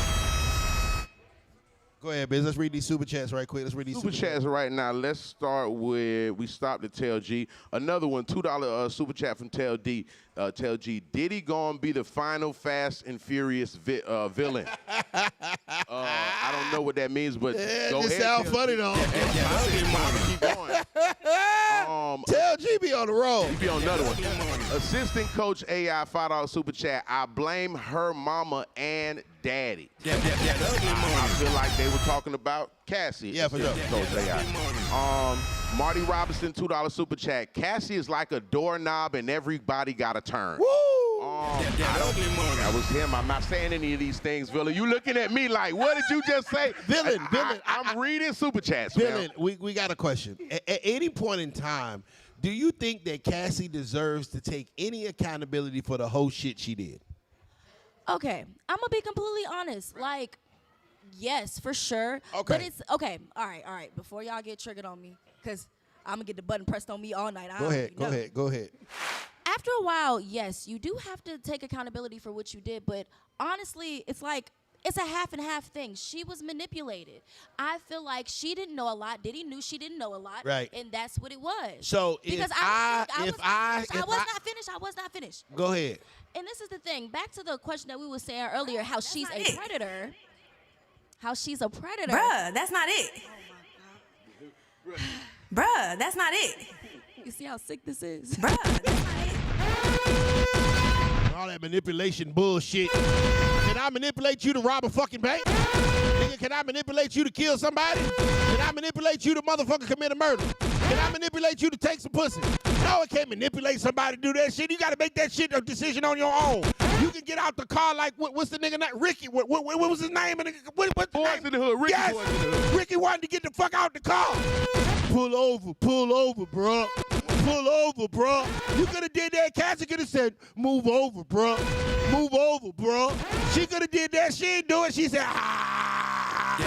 Go ahead, Biz. Let's read these super chats right quick. Let's read these super chats right now. Let's start with, we stopped at Tell G. Another one, $2 super chat from Tell D. Tell G, Diddy gonna be the final Fast and Furious villain? I don't know what that means, but yeah, go it ahead. Sound funny though. Keep going. Tell G be on the road. He be on another one. Assistant coach AI $5 super chat. I blame her mama and daddy. I feel like they were talking about Cassie. Yeah, for sure. Coach AI. Marty Robinson $2 super chat. Cassie is like a doorknob and everybody got a turn. Woo! That was him. I'm not saying any of these things, Villain. You looking at me like, what did you just say? Villain. I'm reading super chats, Villain, we got a question. At any point in time, do you think that Cassie deserves to take any accountability for the whole shit she did? Okay, I'm gonna be completely honest. Like, yes, for sure. Okay. But it's okay. All right. Before y'all get triggered on me, because I'm gonna get the button pressed on me all night. Go ahead. After a while, yes, you do have to take accountability for what you did. But honestly, it's like, it's a half and half thing. She was manipulated. I feel like she didn't know a lot. Diddy knew she didn't know a lot. Right. And that's what it was. So because I was not finished. Go ahead. And this is the thing. Back to the question that we were saying earlier, how she's a predator. How she's a predator. Bruh, that's not it. Bruh, that's not it. You see how sick this is? Bruh, that's not it. All that manipulation bullshit. Can I manipulate you to rob a fucking bank? Nigga, can I manipulate you to kill somebody? Can I manipulate you to motherfucker commit a murder? Can I manipulate you to take some pussy? No, it can't manipulate somebody to do that shit. You got to make that shit a decision on your own. You can get out the car like, what's the nigga name? Ricky. What was his name? What's the Boys name? in the Hood. Ricky Yes. Boys in the Hood. Ricky wanted to get the fuck out the car. Pull over, bro. Pull over, bro. You could have did that. Cassie could have said, move over, bro. Move over, bro. She could have did that. She didn't do it. She said, That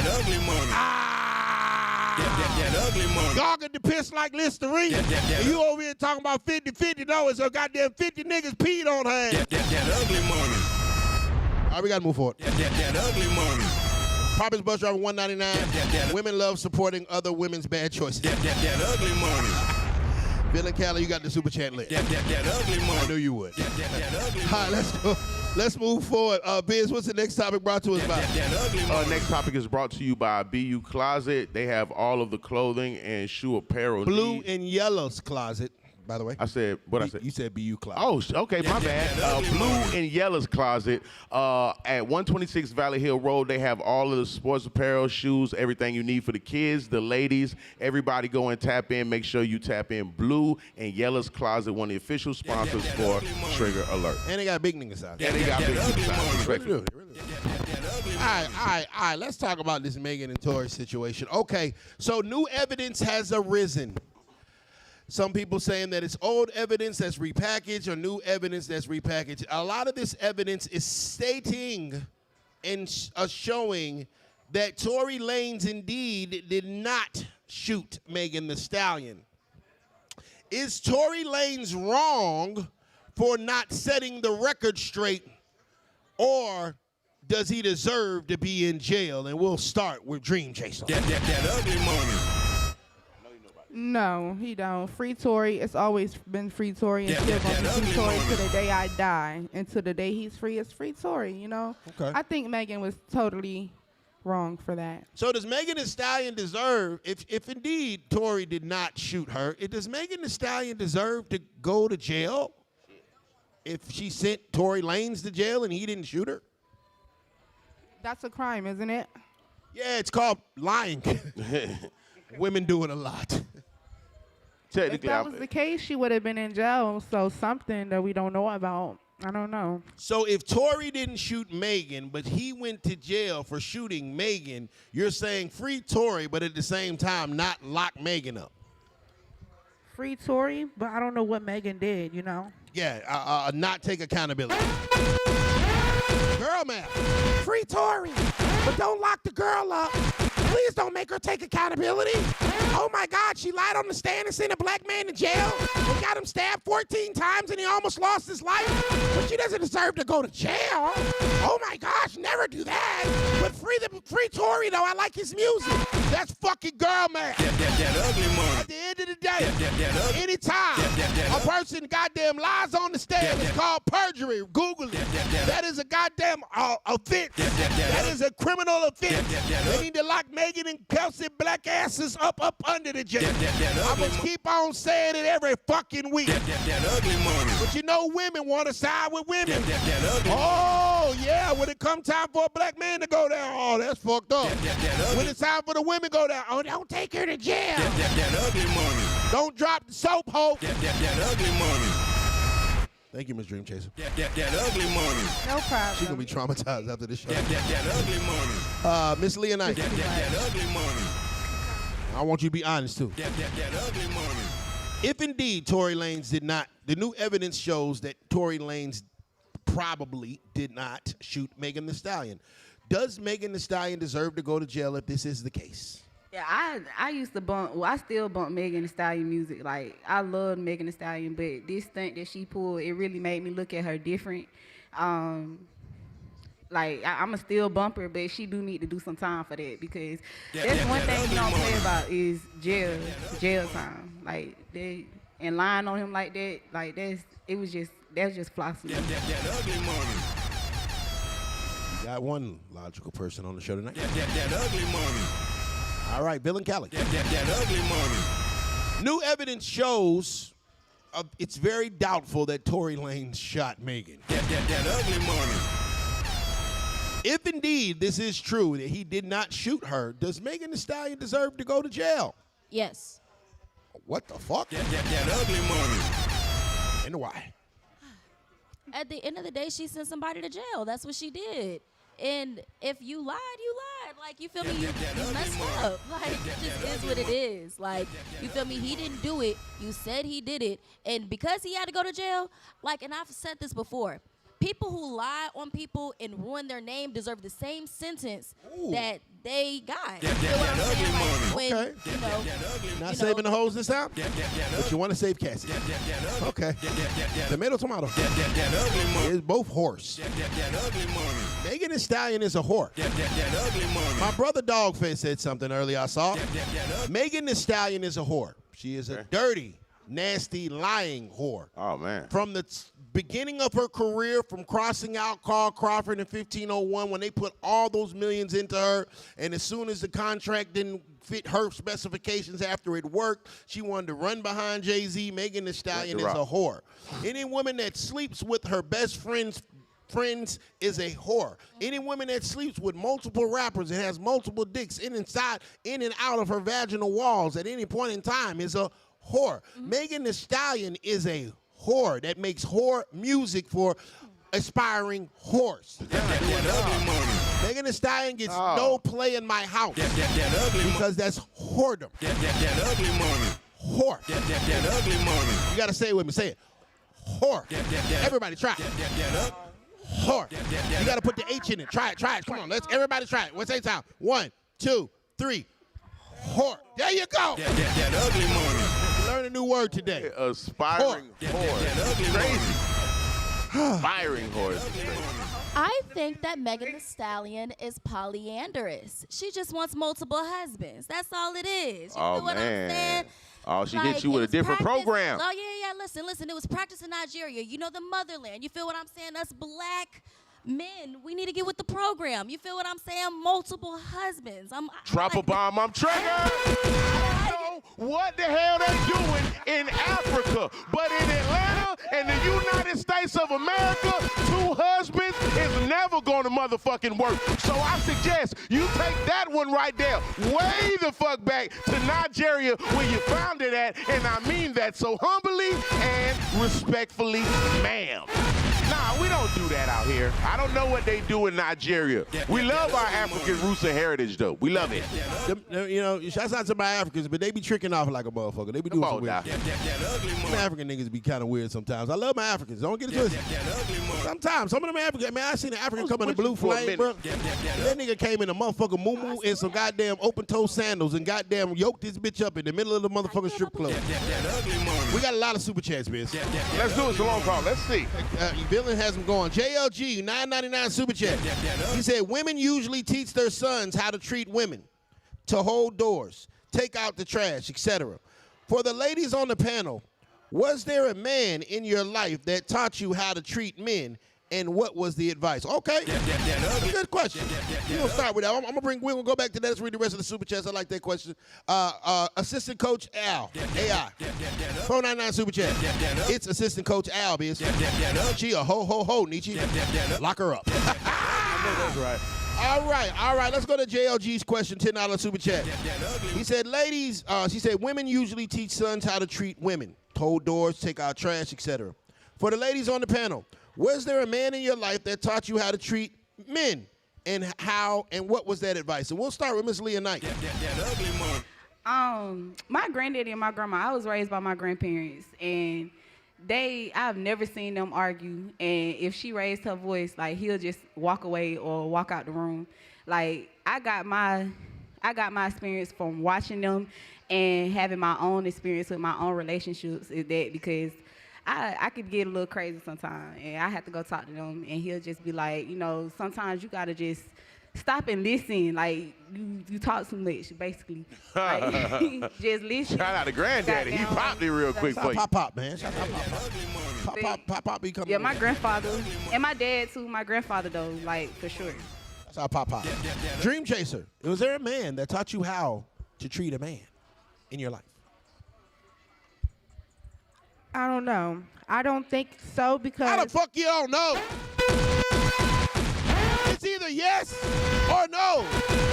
ugly money. That ugly money. Gargled the piss like Listerine. And you over here talking about 50-50. No, it's a goddamn 50 niggas peed on her ass. That ugly money. All right, we got to move forward. That ugly money. Properties bus driver $199. Women love supporting other women's bad choices. That ugly money. Bill and Callie, you got the super chat lit. That ugly money. I knew you would. That ugly All right, let's go. Let's move forward. Biz, what's the next topic brought to us by? That ugly money. Next topic is brought to you by BU Closet. They have all of the clothing and shoe apparel. Blue needs. and Yellow's Closet, by the way. I said, what I said? You said BU Closet. Oh, okay, my bad. Blue and Yellow's Closet at 126 Valley Hill Road. They have all of the sports apparel, shoes, everything you need for the kids, the ladies. Everybody go and tap in. Make sure you tap in. Blue and Yellow's Closet, one of the official sponsors for Trigger Alert. And they got big niggas out there. And they got big niggas out there. Really do. All right. Let's talk about this Megan and Tory situation. Okay, so new evidence has arisen. Some people saying that it's old evidence that's repackaged or new evidence that's repackaged. A lot of this evidence is stating and showing that Tory Lanez indeed did not shoot Megan Thee Stallion. Is Tory Lanez wrong for not setting the record straight, or does he deserve to be in jail? And we'll start with Dream Chaser. That ugly money. No, he don't. Free Tory. It's always been free Tory and still gonna be free Tory to the day I die. And to the day he's free, it's free Tory, you know? Okay. I think Megan was totally wrong for that. So does Megan Thee Stallion deserve, if indeed Tory did not shoot her, does Megan Thee Stallion deserve to go to jail if she sent Tory Lanez to jail and he didn't shoot her? That's a crime, isn't it? Yeah, it's called lying. Women do it a lot. If that was the case, she would have been in jail. So something that we don't know about. I don't know. So if Tory didn't shoot Megan, but he went to jail for shooting Megan, you're saying free Tory, but at the same time not lock Megan up. Free Tory, but I don't know what Megan did, you know? Yeah, not take accountability. Girl math. Free Tory, but don't lock the girl up. Please don't make her take accountability. Oh my God, she lied on the stand and sent a black man to jail and got him stabbed 14 times and he almost lost his life. But she doesn't deserve to go to jail. Oh my gosh, never do that. But free Tory though, I like his music. That's fucking girl math. That ugly money. At the end of the day, anytime a person goddamn lies on the stand, it's called perjury. Google it. That is a goddamn offense. That is a criminal offense. They need to lock Megan and Kelsey black asses up under the jail. I must keep on saying it every fucking week. That ugly money. But you know women want to side with women. Oh, yeah, when it come time for a black man to go down, oh, that's fucked up. When it's time for the women to go down, oh, don't take her to jail. That ugly money. Don't drop the soap, ho. That ugly money. Thank you, Miss Dream Chaser. That ugly money. No problem. She's going to be traumatized after this show. That ugly money. Miss Leonite. That ugly money. I want you to be honest, too. That ugly money. If indeed Tory Lanez did not, the new evidence shows that Tory Lanez probably did not shoot Megan Thee Stallion. Does Megan Thee Stallion deserve to go to jail if this is the case? Yeah, I used to bump. Well, I still bump Megan Thee Stallion music. Like I love Megan Thee Stallion, but this stunt that she pulled, it really made me look at her different. Like I'm a still bumper, but she do need to do some time for that because that's one thing you don't play about is jail time. Like they and lying on him like that, like that's just flossing. That ugly money. We got one logical person on the show tonight. That ugly money. All right, Bill and Kelly. That ugly money. New evidence shows it's very doubtful that Tory Lanez shot Megan. That ugly money. If indeed this is true that he did not shoot her, does Megan Thee Stallion deserve to go to jail? Yes. What the fuck? That ugly money. And why? At the end of the day, she sent somebody to jail. That's what she did. And if you lied, you lied. Like, you feel me? You messed up. Like, it just is what it is. Like, you feel me? He didn't do it. You said he did it. And because he had to go to jail, like, and I've said this before, people who lie on people and ruin their name deserve the same sentence that they got. You know what I'm saying? Like, when, Okay. you know, Not saving the hoes this time? But you want to save Cassie. Okay. Tomato, tomato. It's both horse. Megan Thee Stallion is a whore. My brother Dogface said something earlier I saw. Megan Thee Stallion is a whore. She is a dirty, nasty, lying whore. Oh, man. From the beginning of her career, from crossing out Carl Crawford in 1501 when they put all those millions into her, and as soon as the contract didn't fit her specifications after it worked, she wanted to run behind Jay-Z. Megan Thee Stallion is a whore. Any woman that sleeps with her best friends is a whore. Any woman that sleeps with multiple rappers and has multiple dicks in and out of her vaginal walls at any point in time is a whore. Megan Thee Stallion is a whore that makes whore music for aspiring whores. Megan Thee Stallion gets no play in my house because that's whoredom. Whore. You gotta say it with me. Say it. Whore. Everybody try it. Whore. You gotta put the H in it. Try it. Come on, let's everybody try it. What's that sound? 1, 2, 3. Whore. There you go. That ugly money. Learn a new word today. Aspiring whore. Crazy. Aspiring whore is crazy. I think that Megan Thee Stallion is polyandrous. She just wants multiple husbands. That's all it is. You know what I'm saying? Oh, she hit you with a different program. Oh, yeah. Listen. It was practice in Nigeria. You know, the motherland. You feel what I'm saying? Us black men, we need to get with the program. You feel what I'm saying? Multiple husbands. Drop a bomb, I'm triggered. I don't know what the hell they doing in Africa, but in Atlanta and the United States of America, 2 husbands is never going to motherfucking work. So I suggest you take that one right there, way the fuck back to Nigeria where you found it at, and I mean that so humbly and respectfully, ma'am. Nah, we don't do that out here. I don't know what they do in Nigeria. We love our African roots and heritage, though. We love it. You know, shouts out to my Africans, but they be tricking off like a motherfucker. They be doing some weird shit. Them African niggas be kind of weird sometimes. I love my Africans. Don't get it twisted. Sometimes. Some of them Africans, man, I seen an African come in a blue flame, bro. That nigga came in a motherfucking moo-moo and some goddamn open-toe sandals and goddamn yoked this bitch up in the middle of the motherfucking strip club. We got a lot of super chats, bitch. Let's do it. It's a long call. Let's see. Villain has them going. JLG, $9.99 super chat. He said, women usually teach their sons how to treat women, to hold doors, take out the trash, etc. For the ladies on the panel, was there a man in your life that taught you how to treat men, and what was the advice? Okay, good question. We're going to start with that. We're going to go back to that. Let's read the rest of the super chats. I like that question. Assistant Coach Al, AI. 499 super chat. It's Assistant Coach Al, bitch. She a ho, Nietzsche. Lock her up. I know that's right. All right. Let's go to JLG's question, $10 super chat. He said, ladies, she said, women usually teach sons how to treat women, hold doors, take out trash, etc. For the ladies on the panel, was there a man in your life that taught you how to treat men, and how, and what was that advice? And we'll start with Miss Leah Knight. My granddaddy and my grandma, I was raised by my grandparents, and I've never seen them argue. And if she raised her voice, like, he'll just walk away or walk out the room. Like, I got my experience from watching them and having my own experience with my own relationships, is that because I could get a little crazy sometimes, and I have to go talk to them, and he'll just be like, you know, sometimes you gotta just stop and listen. Like, you talk too much, basically. Like, just listen. Shout out to Granddaddy. He popped it real quick for you. Pop, man. Shout out Pop. Be coming. Yeah, my grandfather and my dad too. My grandfather though, like, for sure. That's how Pop. Dream Chaser. Was there a man that taught you how to treat a man in your life? I don't know. I don't think so because... How the fuck you don't know? It's either yes or no.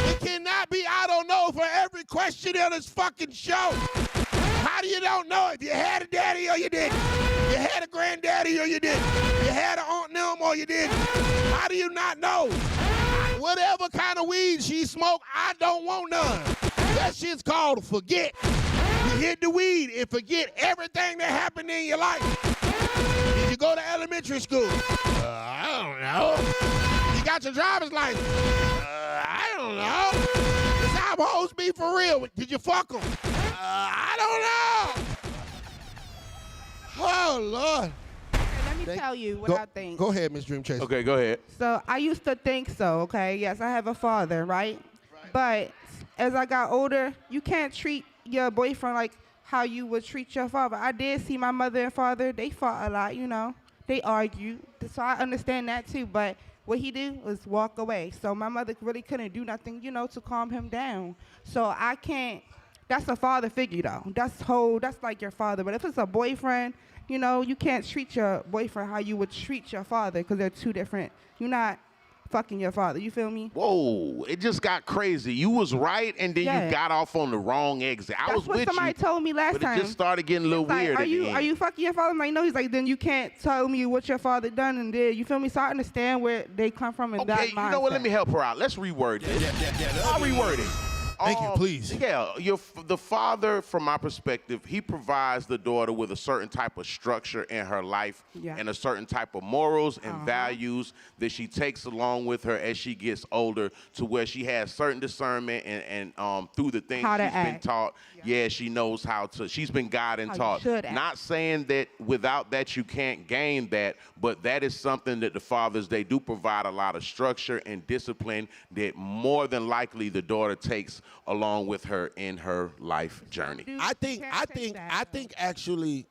It cannot be I don't know for every question on this fucking show. How do you don't know if you had a daddy or you didn't? You had a granddaddy or you didn't? You had an aunt Nim or you didn't? How do you not know? Whatever kind of weed she smoked, I don't want none. That shit's called forget. You hit the weed and forget everything that happened in your life. Did you go to elementary school? I don't know. You got your driver's license? I don't know. This how hoes be for real. Did you fuck them? I don't know. Oh, Lord. Let me tell you what I think. Go ahead, Miss Dream Chaser. Okay, go ahead. So I used to think so, okay? Yes, I have a father, right? But as I got older, you can't treat your boyfriend like how you would treat your father. I did see my mother and father, they fought a lot, you know. They argued. So I understand that too. But what he did was walk away. So my mother really couldn't do nothing, you know, to calm him down. So I can't, that's a father figure though. That's like your father. But if it's a boyfriend, you know, you can't treat your boyfriend how you would treat your father because they're two different. You're not fucking your father. You feel me? Whoa, it just got crazy. You was right, and then you got off on the wrong exit. I was with you. That's what somebody told me last time. It just started getting a little weird. Are you fucking your father? I'm like, no. He's like, then you can't tell me what your father done and did. You feel me? So I understand where they come from and that mindset. You know what? Let me help her out. Let's reword this. I'll reword it. Thank you, please. Yeah, the father, from my perspective, he provides the daughter with a certain type of structure in her life and a certain type of morals and values that she takes along with her as she gets older, to where she has certain discernment and through the things she's been taught. Yeah, she knows how to. She's been guided and taught. Not saying that without that you can't gain that, but that is something that the fathers, they do provide a lot of structure and discipline that more than likely the daughter takes along with her in her life journey. I think actually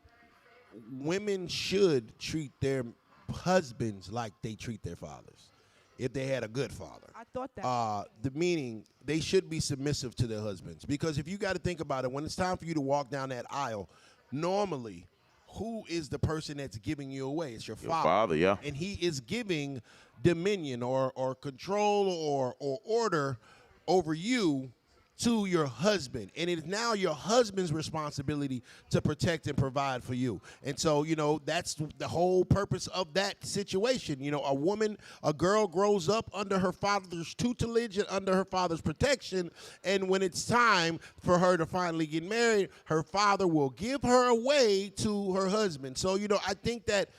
women should treat their husbands like they treat their fathers. If they had a good father. I thought that. The meaning, they should be submissive to their husbands. Because if you got to think about it, when it's time for you to walk down that aisle, normally, who is the person that's giving you away? It's your father. Yeah. And he is giving dominion or control or order over you to your husband. And it is now your husband's responsibility to protect and provide for you. And so, that's the whole purpose of that situation. A girl grows up under her father's tutelage and under her father's protection. And when it's time for her to finally get married, her father will give her away to her husband. So, I think that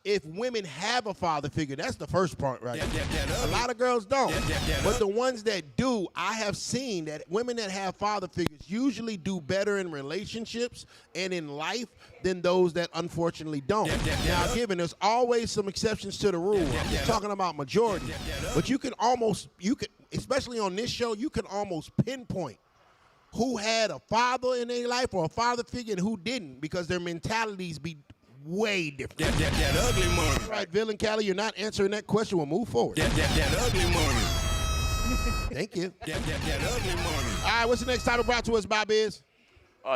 if women have a father figure, that's the first part, right? A lot of girls don't. But the ones that do, I have seen that women that have father figures usually do better in relationships and in life than those that unfortunately don't. Now, given there's always some exceptions to the rule. I'm just talking about majority. But you can especially on this show, you can almost pinpoint who had a father in their life or a father figure and who didn't, because their mentalities be way different. That ugly money. All right, Villain Cali, you're not answering that question. We'll move forward. That ugly money. Thank you. That ugly money. All right, what's the next topic brought to us by Biz?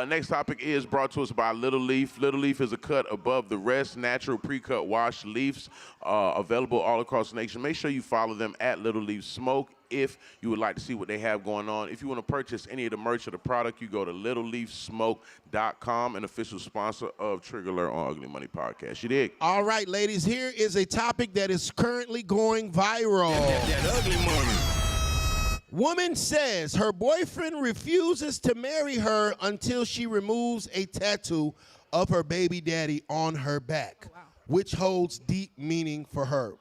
Next topic is brought to us by Little Leaf. Little Leaf is a cut above the rest, natural pre-cut wash leaves, available all across the nation. Make sure you follow them at Little Leaf Smoke if you would like to see what they have going on. If you want to purchase any of the merch or the product, you go to littleleafsmoke.com, an official sponsor of Trigger Alert on Ugly Money Podcast. You dig? All right, ladies, here is a topic that is currently going viral. That ugly money. Woman says her boyfriend refuses to marry her until she removes a tattoo of her baby daddy on her back, which holds deep meaning for her.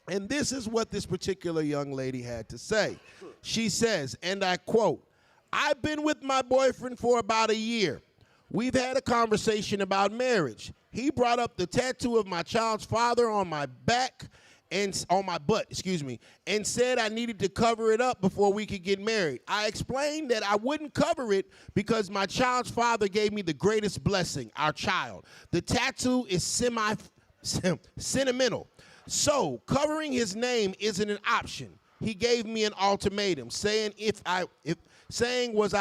And this is what this particular young lady had to say. She says, and I quote, "I've been with my boyfriend for about a year. We've had a conversation about marriage. He brought up the tattoo of my child's father on my back and on my butt, and said I needed to cover it up before we could get married. I explained that I wouldn't cover it because my child's father gave me the greatest blessing, our child. The tattoo is sentimental. So covering his name isn't an option. He gave me an ultimatum, saying it was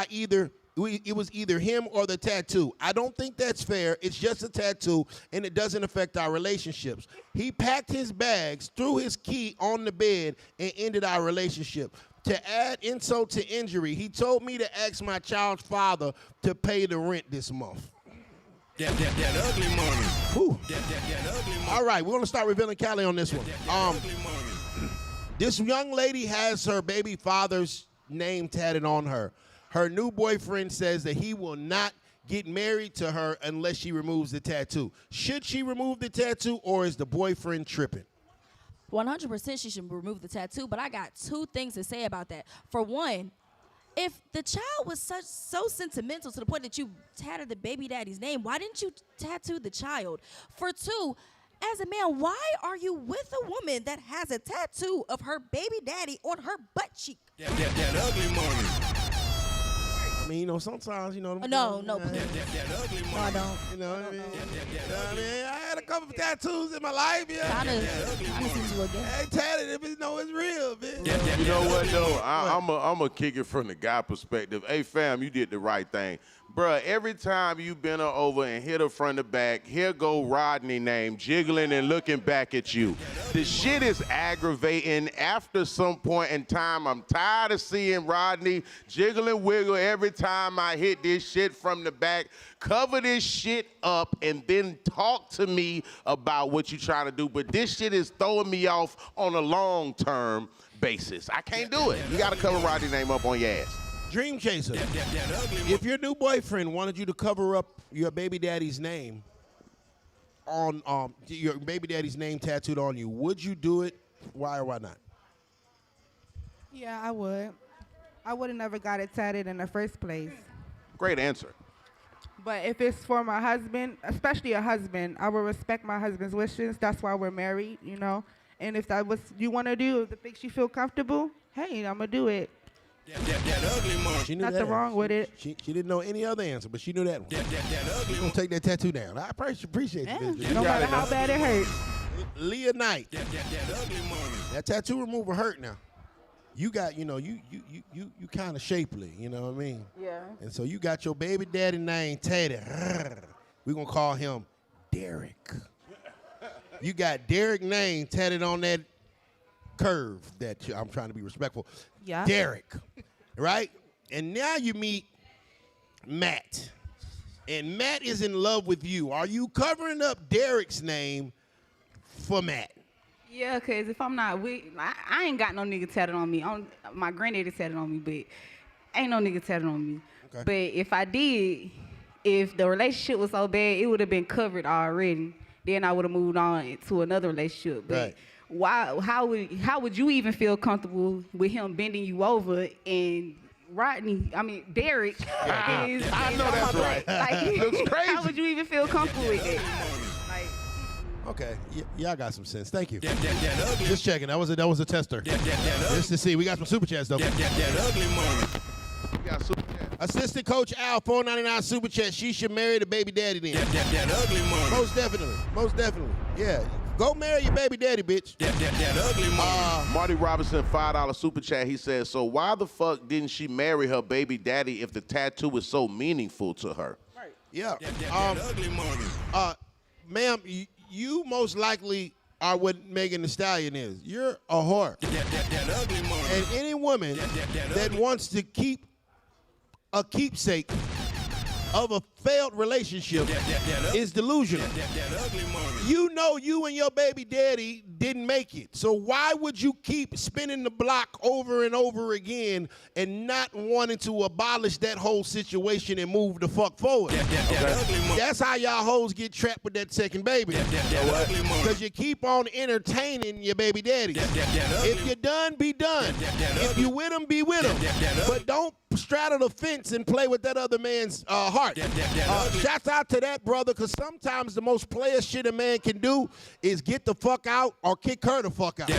either him or the tattoo. I don't think that's fair. It's just a tattoo, and it doesn't affect our relationships. He packed his bags, threw his key on the bed, and ended our relationship. To add insult to injury, he told me to ask my child's father to pay the rent this month." That ugly money. Whew. That ugly money. All right, we're going to start with Villain Cali on this one. Ugly money. This young lady has her baby father's name tatted on her. Her new boyfriend says that he will not get married to her unless she removes the tattoo. Should she remove the tattoo, or is the boyfriend tripping? 100% she should remove the tattoo, but I got two things to say about that. For one, if the child was so sentimental to the point that you tatted the baby daddy's name, why didn't you tattoo the child? For two, as a man, why are you with a woman that has a tattoo of her baby daddy on her butt cheek? That ugly money. I mean, sometimes, No, please. That ugly No, I don't. You know what I mean? I had a couple of tattoos in my life, Kinda seems you again. I tatted it, but it's real, bitch. You know what, though? I'm a kick it from the guy perspective. Hey, fam, you did the right thing. Bruh, every time you bend her over and hit her from the back, here go Rodney name jiggling and looking back at you. The shit is aggravating. After some point in time, I'm tired of seeing Rodney jiggle and wiggle every time I hit this shit from the back. Cover this shit up and then talk to me about what you're trying to do. But this shit is throwing me off on a long-term basis. I can't do it. You got to cover Rodney's name up on your ass. Dream Chaser. If your new boyfriend wanted you to cover up your baby daddy's name on your baby daddy's name tattooed on you, would you do it? Why or why not? Yeah, I would. I would have never got it tatted in the first place. Great answer. But if it's for my husband, especially a husband, I will respect my husband's wishes. That's why we're married, you know. And if that was you want to do, if it makes you feel comfortable, hey, I'm gonna do it. She knew Nothing that wrong with it. She didn't know any other answer, but she knew that one. She's gonna take that tattoo down. I appreciate you. Yeah, no matter how bad it hurts. Leah Knight. That tattoo remover hurt now. You got, you kind of shapely, you know what I mean? Yeah. And so you got your baby daddy name tatted. We're going to call him Derek. You got Derek name tatted on that curve that I'm trying to be respectful. Yeah. Derek, right? And now you meet Matt. And Matt is in love with you. Are you covering up Derek's name for Matt? Yeah, because if I'm not with, I ain't got no nigga tatted on me. My granddaddy tatted on me, but ain't no nigga tatted on me. Okay. But if I did, if the relationship was so bad, it would have been covered already. Then I would have moved on to another relationship. But right. How would you even feel comfortable with him bending you over and Derek is I know that's right. Like, Looks crazy. How would you even feel comfortable with it? Like, okay, y'all got some sense. Thank you. Just checking. That was a tester. Just to see. We got some super chats though. We got super chat. Assistant Coach Al, $4.99 super chat. She should marry the baby daddy then. Most definitely. Yeah. Go marry your baby daddy, bitch. Marty Robinson, $5 super chat. He says, so why the fuck didn't she marry her baby daddy if the tattoo was so meaningful to her? Right. Yeah. Ma'am, you most likely are what Megan Thee Stallion is. You're a whore. And any woman that wants to keep a keepsake of a failed relationship is delusional. You know you and your baby daddy didn't make it. So why would you keep spinning the block over and over again and not wanting to abolish that whole situation and move the fuck forward? That's how y'all hoes get trapped with that second baby. Because you keep on entertaining your baby daddies. If you're done, be done. If you with them, be with them. But don't straddle the fence and play with that other man's heart. Shouts out to that brother, because sometimes the most player shit a man can do is get the fuck out or kick her the fuck out. A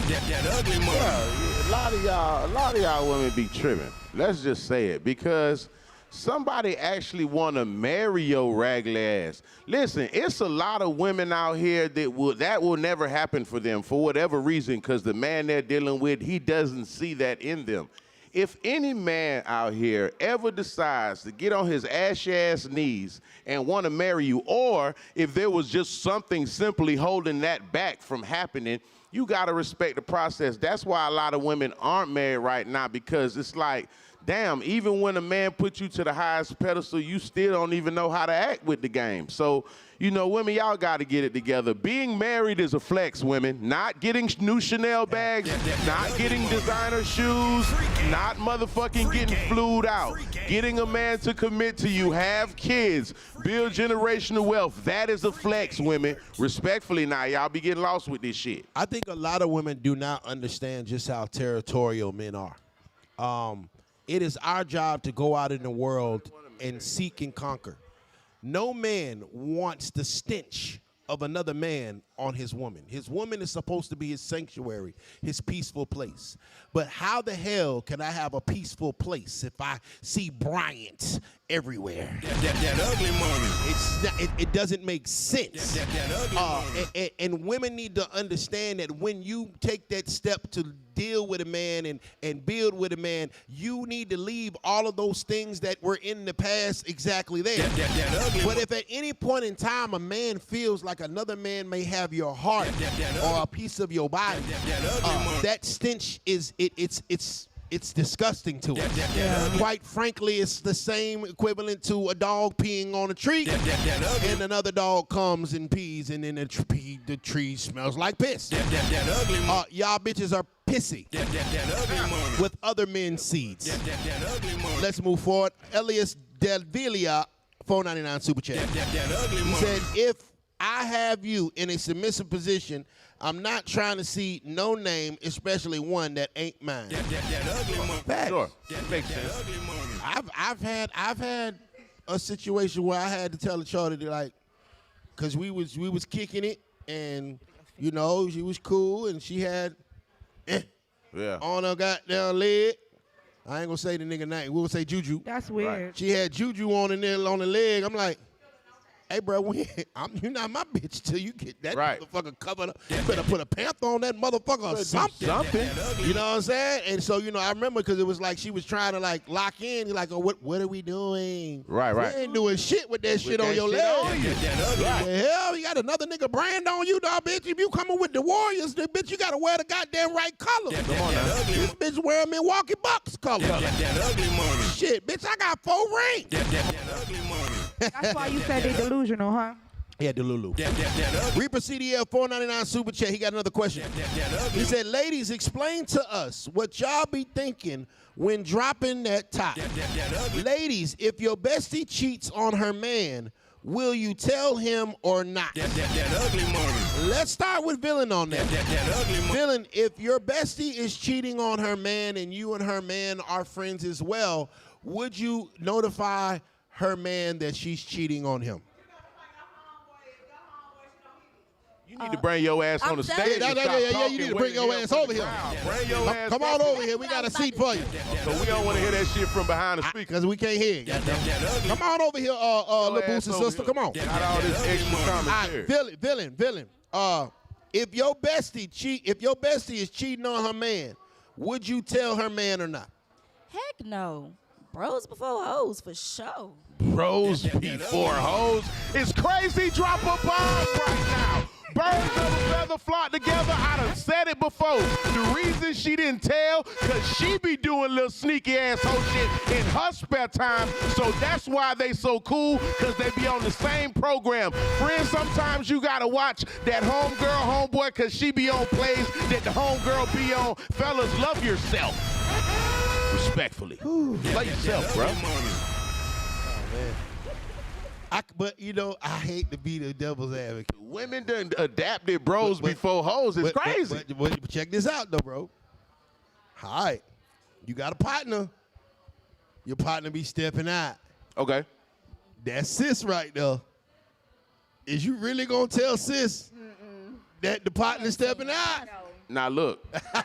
lot of y'all women be tripping. Let's just say it, because somebody actually want to marry your raggedy ass. Listen, it's a lot of women out here that will never happen for them for whatever reason, because the man they're dealing with, he doesn't see that in them. If any man out here ever decides to get on his ass knees and want to marry you, or if there was just something simply holding that back from happening, you got to respect the process. That's why a lot of women aren't married right now, because it's like, damn, even when a man puts you to the highest pedestal, you still don't even know how to act with the game. So, women, y'all got to get it together. Being married is a flex, women. Not getting new Chanel bags, not getting designer shoes, not motherfucking getting flued out. Getting a man to commit to you, have kids, build generational wealth. That is a flex, women. Respectfully now, y'all be getting lost with this shit. I think a lot of women do not understand just how territorial men are. It is our job to go out in the world and seek and conquer. No man wants the stench of another man on his woman. His woman is supposed to be his sanctuary, his peaceful place. But how the hell can I have a peaceful place if I see Bryant everywhere? That ugly money. It doesn't make sense. And women need to understand that when you take that step to deal with a man and build with a man, you need to leave all of those things that were in the past exactly there. But if at any point in time a man feels like another man may have your heart or a piece of your body, that stench is it's disgusting to us. Quite frankly, it's the same equivalent to a dog peeing on a tree, and another dog comes and pees, and then the tree smells like piss. Y'all bitches are pissy with other men's seeds. Let's move forward. Elias Delvilla, $4.99 super chat. He said, if I have you in a submissive position, I'm not trying to see no name, especially one that ain't mine. Facts. Sure. Makes sense. I've had a situation where I had to tell a shorty to, like, cause we was kicking it, and you know she was cool, and she had on her goddamn leg. I ain't gonna say the nigga name. We'll say Juju. That's weird. She had Juju on the leg. I'm like, hey, bro, you're not my bitch till you get that motherfucker covered up. You better put a panther on that motherfucker or something. You know what I'm saying? And so, you know, I remember because it was like she was trying to, like, lock in. You're like, oh, what are we doing? Right. We ain't doing shit with that shit on your leg. The hell, you got another nigga brand on you, dog, bitch. If you coming with the Warriors, then, bitch, you got to wear the goddamn right color. Come on now. This bitch wearing Milwaukee Bucks color. Shit, bitch, I got 4 rings. That's why you said they delusional, huh? Yeah, Delulu. Reaper CDL, $4.99 super chat. He got another question. He said, ladies, explain to us what y'all be thinking when dropping that top. Ladies, if your bestie cheats on her man, will you tell him or not? Let's start with Villain on that. Villain, if your bestie is cheating on her man and you and her man are friends as well, would you notify her man that she's cheating on him? You need to bring your ass on the stage. Yeah, you need to bring your ass over here. Bring your ass. Come on over here. We got a seat for you. So we don't want to hear that shit from behind the speaker. Because we can't hear you. Come on over here, little Boosie sister. Come on. Got all this extra commentary. Villain. If your bestie is cheating on her man, would you tell her man or not? Heck no. Bros before hoes, for sure. Bros before hoes. It's crazy. Drop a bomb right now. Birds of a feather flock together. I done said it before. The reason she didn't tell, because she be doing little sneaky ass hoe shit in her spare time. So that's why they so cool, because they be on the same program. Friends, sometimes you got to watch that homegirl, homeboy, because she be on plays that the homegirl be on. Fellas, love yourself. Respectfully. Love yourself, bro. Oh, man. But, you know, I hate to be the devil's advocate. Women done adapted bros before hoes. It's crazy. But check this out, though, bro. All right. You got a partner. Your partner be stepping out. Okay. That's sis right there. Is you really going to tell sis that the partner stepping out? Now, look. I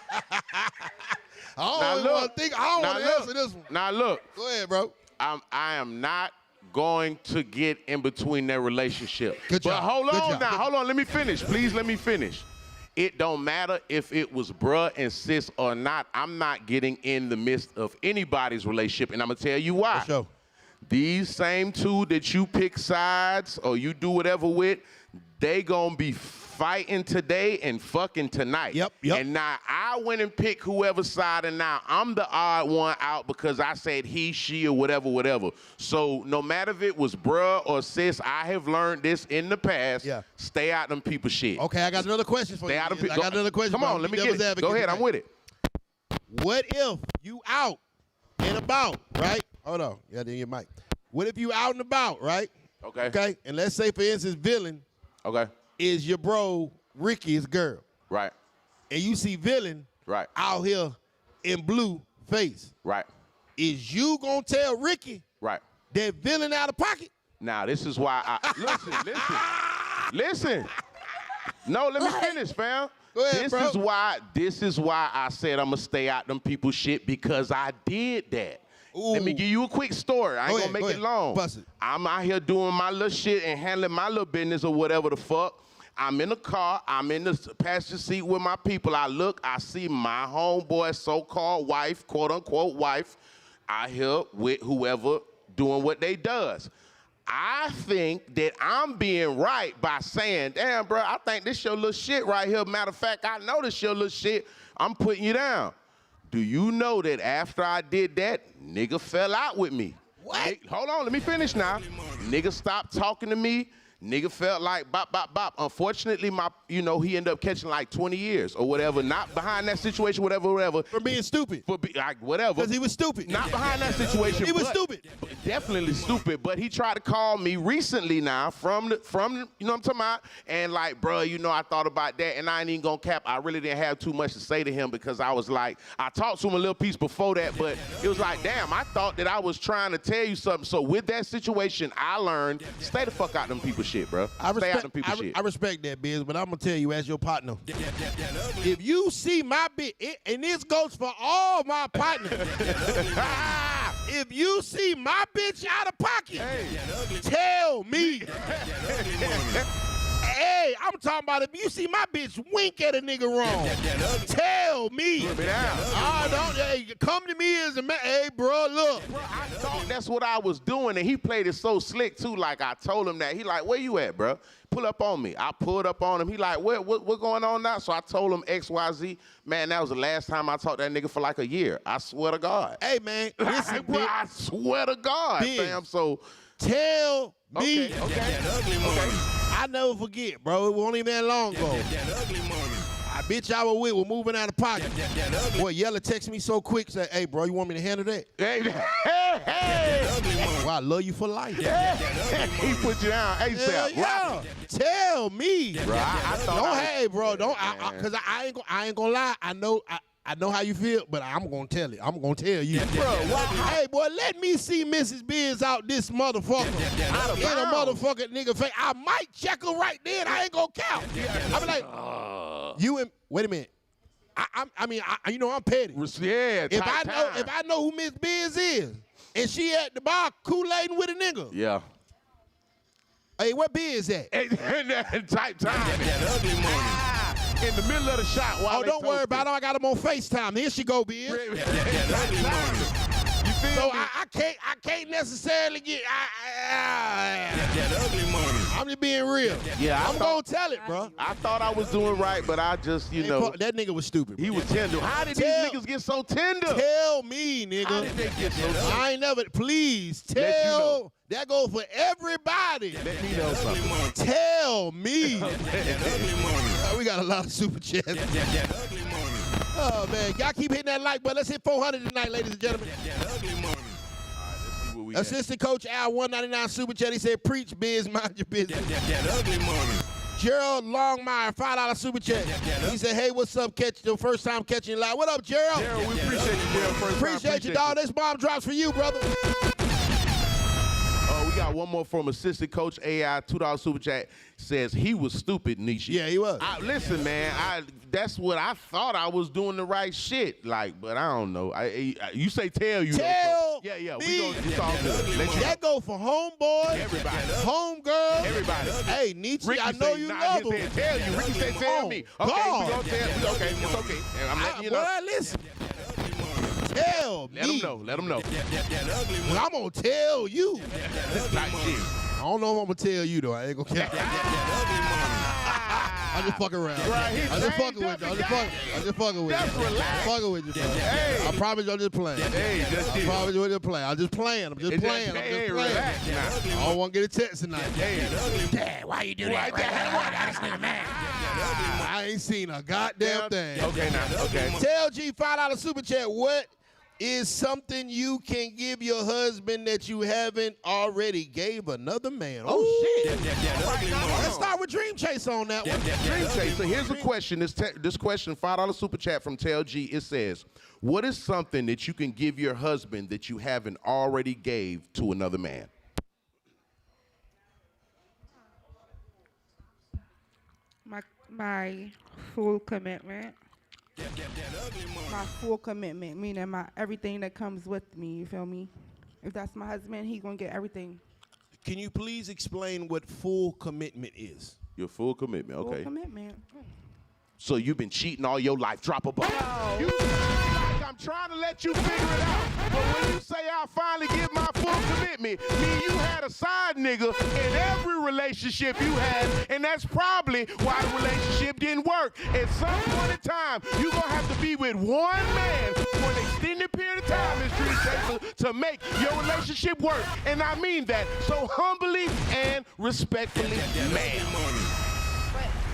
don't want to answer this one. Now, look. Go ahead, bro. I am not going to get in between their relationship. Good job. But hold on. Let me finish. Please let me finish. It don't matter if it was bruh and sis or not. I'm not getting in the midst of anybody's relationship, and I'm going to tell you why. For sure. These same two that you pick sides or you do whatever with, they going to be fighting today and fucking tonight. Yep. And now I went and picked whoever's side, and now I'm the odd one out because I said he, she, or whatever. So no matter if it was bruh or sis, I have learned this in the past. Yeah. Stay out them people shit. Okay, I got another question for you. I got another question. Come on, let me get it. Go ahead, I'm with it. What if you out and about, right? Hold on. Yeah, then your mic. What if you out and about, right? Okay. And let's say, for instance, Villain is your bro Ricky's girl. Right. And you see Villain out here in blue face. Right. Is you gonna tell Ricky that Villain out of pocket? Now, this is why I listen. No, let me finish, fam. Go ahead, bro. This is why I said I'm gonna stay out them people's shit, because I did that. Ooh. Let me give you a quick story. I ain't gonna make it long. Bust it. I'm out here doing my little shit and handling my little business or whatever the fuck. I'm in the car. I'm in the passenger seat with my people. I look. I see my homeboy, so-called wife, quote-unquote wife, out here with whoever doing what they does. I think that I'm being right by saying, damn, bro, I think this your little shit right here. Matter of fact, I know this your little shit. I'm putting you down. Do you know that after I did that, nigga fell out with me? What? Hold on, let me finish now. Nigga stopped talking to me. Nigga felt like bop, bop, bop. Unfortunately, he ended up catching like 20 years or whatever. Not behind that situation, whatever. For being stupid. Like whatever. Because he was stupid. Not behind that situation. He was stupid. Definitely stupid. But he tried to call me recently now from you know what I'm talking about? And like, bro, I thought about that and I ain't even gonna cap. I really didn't have too much to say to him because I was like, I talked to him a little piece before that, but it was like, damn, I thought that I was trying to tell you something. So with that situation, I learned, stay the fuck out them people shit, bro. Stay out them people shit. I respect that, Biz, but I'm gonna tell you as your partner. If you see my bitch, and this goes for all my partners. If you see my bitch out of pocket, tell me. Hey, I'm talking about if you see my bitch wink at a nigga wrong, tell me. Come to me as a man. Hey, bro, look. Bro, I thought that's what I was doing, and he played it so slick, too. Like, I told him that. He like, where you at, bro? Pull up on me. I pulled up on him. He like, what going on now? So I told him XYZ. Man, that was the last time I talked to that nigga for like a year. I swear to God. Hey, man, listen, bro, I swear to God, fam. So tell me. Okay. I never forget, bro. It won't even that long ago. I bitch I was with was moving out of pocket. Boy, Yella text me so quick, say, hey, bro, you want me to handle that? Hey. Well, I love you for life. He put you down ASAP. Yeah. Tell me. Bro, I thought because I ain't gonna lie. I know how you feel, but I'm gonna tell it. I'm gonna tell you. Bro, hey, boy, let me see Mrs. Biz out this motherfucker. In a motherfucking nigga face. I might check her right then. I ain't gonna count. I be like, wait a minute. I mean, I'm petty. Yeah, if I know who Miss Biz is, and she at the bar Kool-Aiding with a nigga. Yeah. Hey, where Biz at? Type time. In the middle of the shot. Don't worry about it. I got him on FaceTime. Here she go, Biz. So I can't necessarily get. I'm just being real. Yeah, I'm gonna tell it, bro. I thought I was doing right, but I just, that nigga was stupid. He was tender. How did these niggas get so tender? Tell me, nigga. How did they get so tender? I ain't never. Please tell. That goes for everybody. Let me know something. Tell me. We got a lot of super chats. Oh, man. Y'all keep hitting that like button. Let's hit 400 tonight, ladies and gentlemen. Assistant Coach Al, 199 super chat. He said, preach, Biz, mind your business. Gerald Longmire, $5 super chat. He said, hey, what's up? Catch your first time catching live. What up, Gerald? Gerald, we appreciate you, Gerald. Appreciate you, dog. This bomb drops for you, brother. We got one more from Assistant Coach AI, $2 super chat. Says he was stupid, Nishi. Yeah, he was. Listen, man, that's what I thought I was doing the right shit. Like, but I don't know. You say tell you. Tell me. Yeah. It's all good. That go for homeboy, everybody, homegirl, everybody. Hey, Nietzsche, Ricky I know you love him. Tell you. Ricky say tell me. Okay, we gonna tell you. Okay, it's okay. And I'm letting you know. Boy, listen. Tell me. Let him know. Well, I'm going to tell you. I don't know if I'm going to tell you, though. I ain't going to tell you. I'm just fucking around. Right, I'm just fucking with you. I'm just fucking with you. I'm fucking with you, bro. Hey. I promise you I'm just playing. Hey, I promise you I'm just playing. I'm just playing. I'm just playing. I don't want to get a text tonight. Dad, why you do that? I ain't seen a goddamn thing. Okay, now. Okay. Tell G, $5 super chat. What is something you can give your husband that you haven't already gave another man? Oh, shit. Let's start with Dream Chase on that one. Dream Chase. So here's a question. This question, $5 super chat from Tell G. It says, what is something that you can give your husband that you haven't already gave to another man? My full commitment. My full commitment, meaning everything that comes with me, you feel me? If that's my husband, he gonna get everything. Can you please explain what full commitment is? Your full commitment, okay. Full commitment. So you've been cheating all your life. Drop a ball. No. You sound like I'm trying to let you figure it out. But when you say I finally give my full commitment, mean you had a side nigga in every relationship you had, and that's probably why the relationship didn't work. At some point in time, you're going to have to be with one man for an extended period of time, Ms. Dream Chaser to make your relationship work. And I mean that so humbly and respectfully, ma'am.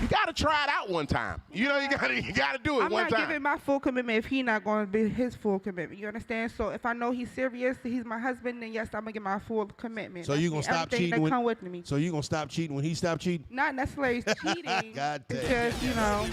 You gotta try it out one time. You know, you gotta do it I'm one not time. giving my full commitment if he's not going to be his full commitment. You understand? So if I know he's serious, he's my husband, then yes, I'm gonna give my full commitment. So you gonna stop Everything cheating that come with me. So you gonna stop cheating when he stop cheating? Not necessarily cheating. God damn. It's just, you know.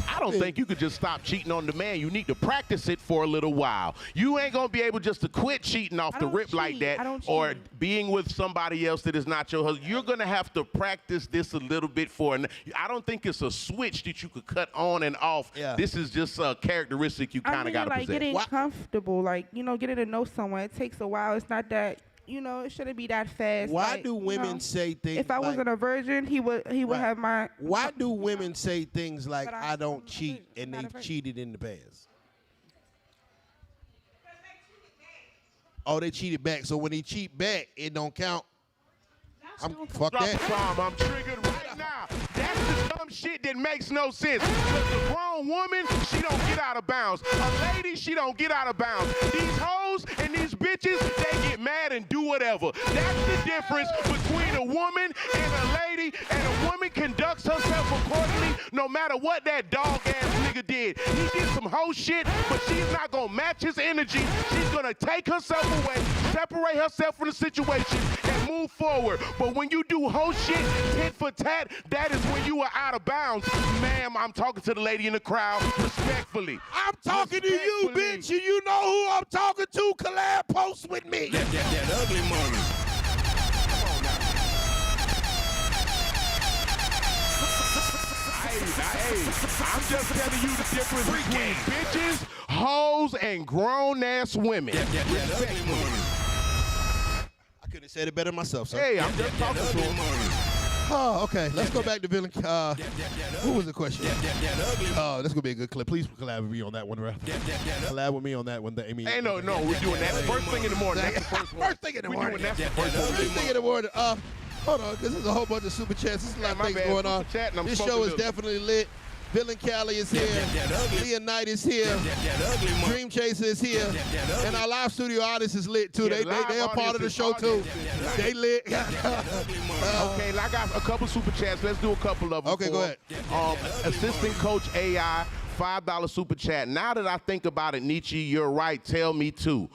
I don't think you could just stop cheating on the man. You need to practice it for a little while. You ain't gonna be able just to quit cheating off the rip like that, or being with somebody else that is not your husband. You're gonna have to practice this a little bit for. I don't think it's a switch that you could cut on and off. Yeah. This is just a characteristic you kind of got to like possess. getting comfortable, like, you know, getting to know someone. It takes a while. It's not that, you know, it shouldn't be that fast. Why like, do women say things if I like, wasn't a virgin, he would have my. Why do women say things like, I don't cheat, and they've cheated in the past? Oh, they cheated back. So when they cheat back, it don't count. Fuck Drop that. the bomb. I'm triggered right now. That's the dumb shit that makes no sense. Because the grown woman, she don't get out of bounds. A lady, she don't get out of bounds. These hoes and these bitches, they get mad and do whatever. That's the difference between a woman and a lady. And a woman conducts herself accordingly no matter what that dog-ass nigga did. He did some hoe shit, but she's not going to match his energy. She's going to take herself away, separate herself from the situation, and move forward. But when you do hoe shit, tit for tat, that is when you are out of bounds. Ma'am, I'm talking to the lady in the crowd respectfully. I'm talking to you, bitch, and you know who I'm talking to. Collab post with me. That ugly money. I'm just telling you the difference between bitches, hoes, and grown-ass women. I couldn't have said it better myself, sir. Hey, I'm just talking to him. Oh, okay. Let's go back to villain. Who was the question? That's gonna be a good clip. Please collab with me on that one, Ralph. Collab with me on that one. Amy. Hey, no, we're doing that first thing in the morning. That's the first one. First thing in the morning. That's the first one. First thing in the morning. Hold on, because there's a whole bunch of super chats. There's a lot of things going on. This show is definitely lit. Villain Cali is here. Leah Knight is here. Dream Chaser is here. And our live studio audience is lit too. They are part of the show too. They lit. Okay, I got a couple super chats. Let's do a couple of them. Okay, go ahead. Assistant Coach AI, $5 super chat. Now that I think about it, Nietzsche, you're right. Tell me too.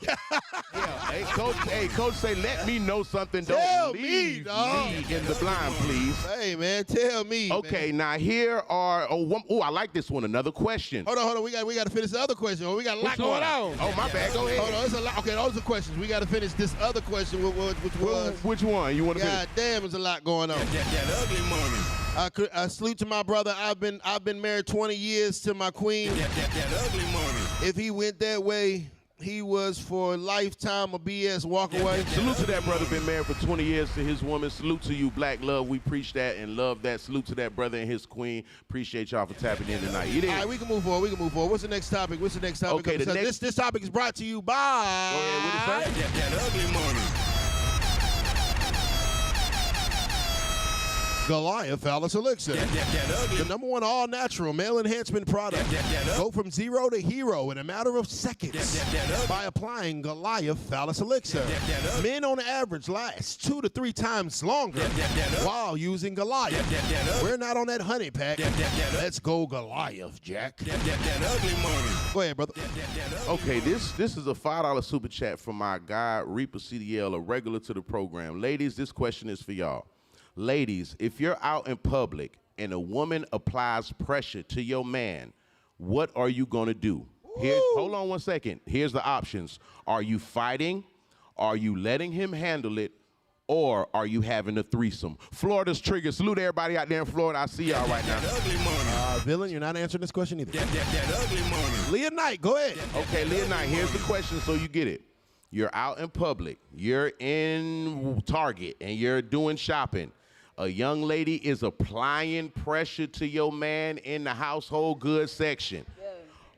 Hey, coach, say let me know something. Tell Don't me, leave dog. me in the blind, please. Hey, man, tell me. Okay, now here are. Oh, I like this one. Another question. Hold on. We got to finish the other question. We got a lot going on. Oh, my bad. Go ahead. Hold on. It's a lot. Okay, those are questions. We got to finish this other question, which was. Which one? You want to finish? God damn, there's a lot going on. That ugly money. I salute to my brother. I've been married 20 years to my queen. That ugly money. If he went that way, he was for a lifetime of BS walk away. Salute to that brother, been married for 20 years to his woman. Salute to you, Black Love. We preach that and love that. Salute to that brother and his queen. Appreciate y'all for tapping in tonight. All right, we can move forward. What's the next topic? Okay, this topic is brought to you by. Go ahead, what is that? That ugly money. Goliath Phallus Elixir. The #1 all-natural male enhancement product. Go from zero to hero in a matter of seconds by applying Goliath Phallus Elixir. Men on average last 2 to 3 times longer while using Goliath. We're not on that honey pack. Let's go Goliath, Jack. Go ahead, brother. Okay, this is a $5 super chat from my guy, Reaper CDL, a regular to the program. Ladies, this question is for y'all. Ladies, if you're out in public and a woman applies pressure to your man, what are you going to do? Hold on one second. Here's the options. Are you fighting? Are you letting him handle it? Or are you having a threesome? Florida's trigger. Salute everybody out there in Florida. I see y'all right now. Villain, you're not answering this question either. That ugly money. Leah Knight, go ahead. Okay, Leah Knight, here's the question so you get it. You're out in public. You're in Target, and you're doing shopping. A young lady is applying pressure to your man in the household goods section.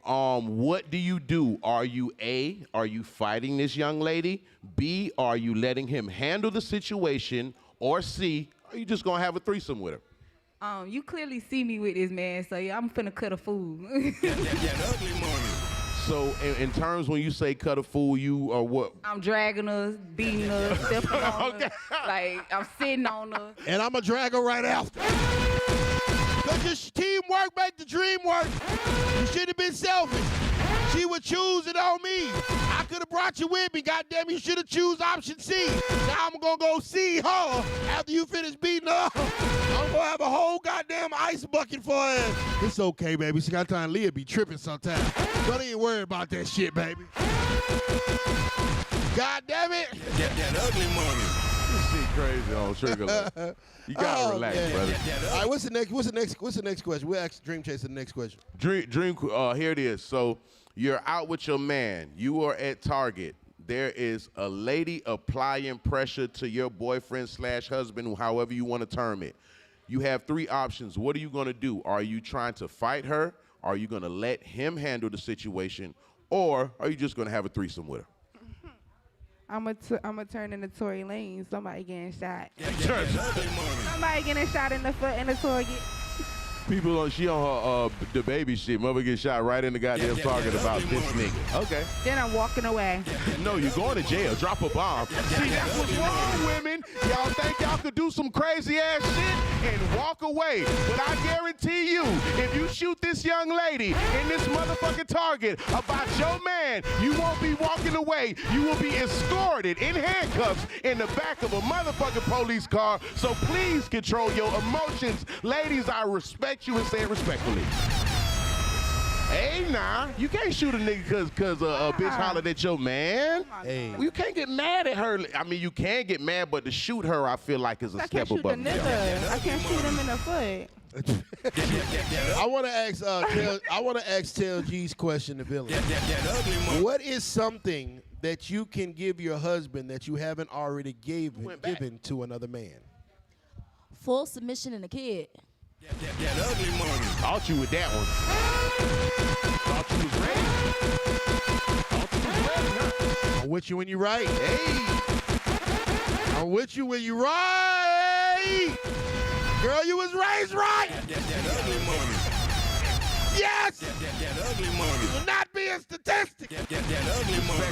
What do you do? Are you A, are you fighting this young lady? B, are you letting him handle the situation? Or C, are you just gonna have a threesome with her? You clearly see me with this man, so yeah, I'm finna cut a fool. That ugly money. So in terms when you say cut a fool, you are what? I'm dragging her, beating her, stepping on Okay. her. Like, I'm sitting on her. And I'm going to drag her right after. Because your teamwork make the dream work. You should have been selfish. She would choose it on me. I could have brought you with me. Goddamn, you should have choose option C. Now I'm going to go see her after you finish beating her. I'm going to have a whole goddamn ice bucket for her. It's okay, baby. She got time. Leah be tripping sometimes. Don't even worry about that shit, baby. God damn it. That ugly money. This shit crazy on Sugar. You gotta relax, brother. All right, what's the next question? We'll ask Dream Chaser the next question. Dream, here it is. So you're out with your man. You are at Target. There is a lady applying pressure to your boyfriend/husband, however you want to term it. You have three options. What are you going to do? Are you trying to fight her? Are you going to let him handle the situation? Or are you just going to have a threesome with her? I'm gonna turn into Tory Lanez. Somebody getting shot. Ugly money. Somebody getting shot in the foot in the Target. People she on her the baby shit. Mother get shot right in the goddamn Target about this nigga. Okay. Then I'm walking away. No, you're going to jail. Drop a bomb. See, that's what's wrong, women. Y'all think y'all could do some crazy ass shit and walk away. But I guarantee you, if you shoot this young lady in this motherfucking Target about your man, you won't be walking away. You will be escorted in handcuffs in the back of a motherfucking police car. So please control your emotions. Ladies, I respect you and say it respectfully. Hey, nah, you can't shoot a nigga cause a bitch hollered at your man. Hey. You can't get mad at her. I mean, you can get mad, but to shoot her, I feel like is a step above. I can't shoot him in the foot. I want to ask Tell G's question to Billy. What is something that you can give your husband that you haven't already given to another man? Full submission and a kid. That ugly money. Thought you with that one. Thought you was ready. Thought you was ready. I'm with you when you're right. Hey. I'm with you when you're right. Girl, you was raised right. That ugly money. Yes. That ugly money. You will not be a statistic. That ugly money.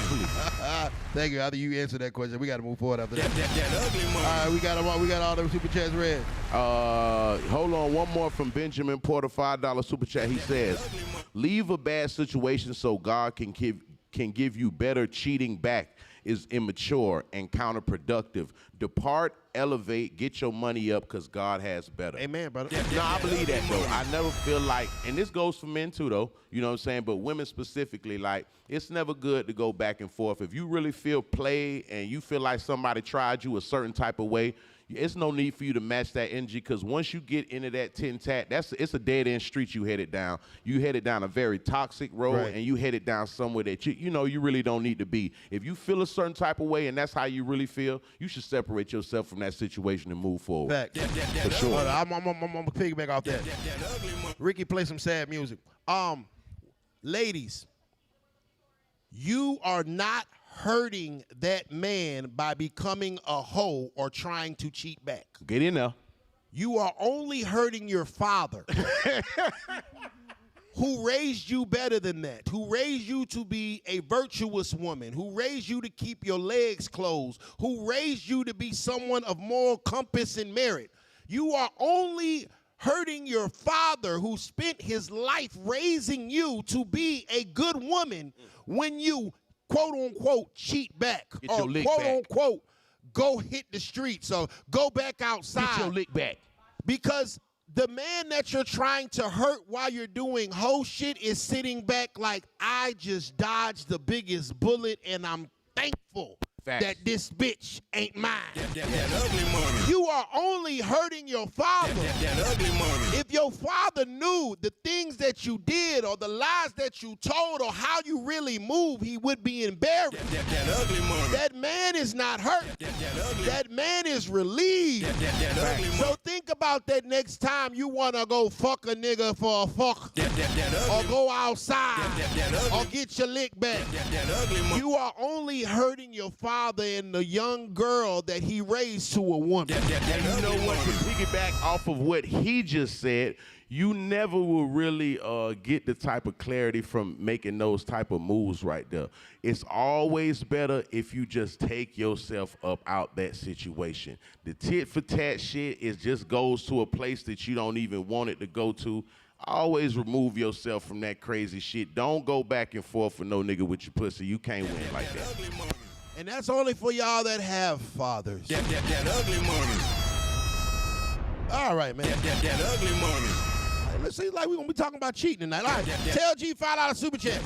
Thank you. After you answer that question, we got to move forward after that. That ugly money. All right, we got all them super chats read. Hold on, one more from Benjamin Porter, $5 super chat. He says, leave a bad situation so God can give you better. Cheating back is immature and counterproductive. Depart, elevate, get your money up because God has better. Amen, brother. No, I believe that, though. I never feel like, and this goes for men, too, though, you know what I'm saying, but women specifically, like, it's never good to go back and forth. If you really feel played and you feel like somebody tried you a certain type of way, it's no need for you to match that energy because once you get into that tin-tat, it's a dead-end street you headed down. You headed down a very toxic road, right, and you headed down somewhere that you really don't need to be. If you feel a certain type of way and that's how you really feel, you should separate yourself from that situation and move forward. Fact. For sure. I'm gonna piggyback off that. Ricky, play some sad music. Ladies, you are not hurting that man by becoming a hoe or trying to cheat back. Get in there. You are only hurting your father, who raised you better than that, who raised you to be a virtuous woman, who raised you to keep your legs closed, who raised you to be someone of moral compass and merit. You are only hurting your father who spent his life raising you to be a good woman when you quote unquote cheat back, Get or your lick quote back. unquote go hit the streets or go back outside. Get your lick back. Because the man that you're trying to hurt while you're doing hoe shit is sitting back like, I just dodged the biggest bullet and I'm thankful that this bitch ain't mine. That ugly money. You are only hurting your father. That ugly money. If your father knew the things that you did or the lies that you told or how you really move, he would be embarrassed. That ugly money. That man is not hurt. That man is relieved. So think about that next time you want to go fuck a nigga for a fuck. Or go outside. Or get your lick back. You are only hurting your father and the young girl that he raised to a woman. And you know what? To piggyback off of what he just said, you never will really get the type of clarity from making those type of moves right there. It's always better if you just take yourself up out that situation. The tit for tat shit just goes to a place that you don't even want it to go to. Always remove yourself from that crazy shit. Don't go back and forth with no nigga with your pussy. You can't win like that. And that's only for y'all that have fathers. That ugly money. All right, man. That ugly money. It seems like we're going to be talking about cheating tonight. All right, tell G $5 super chat.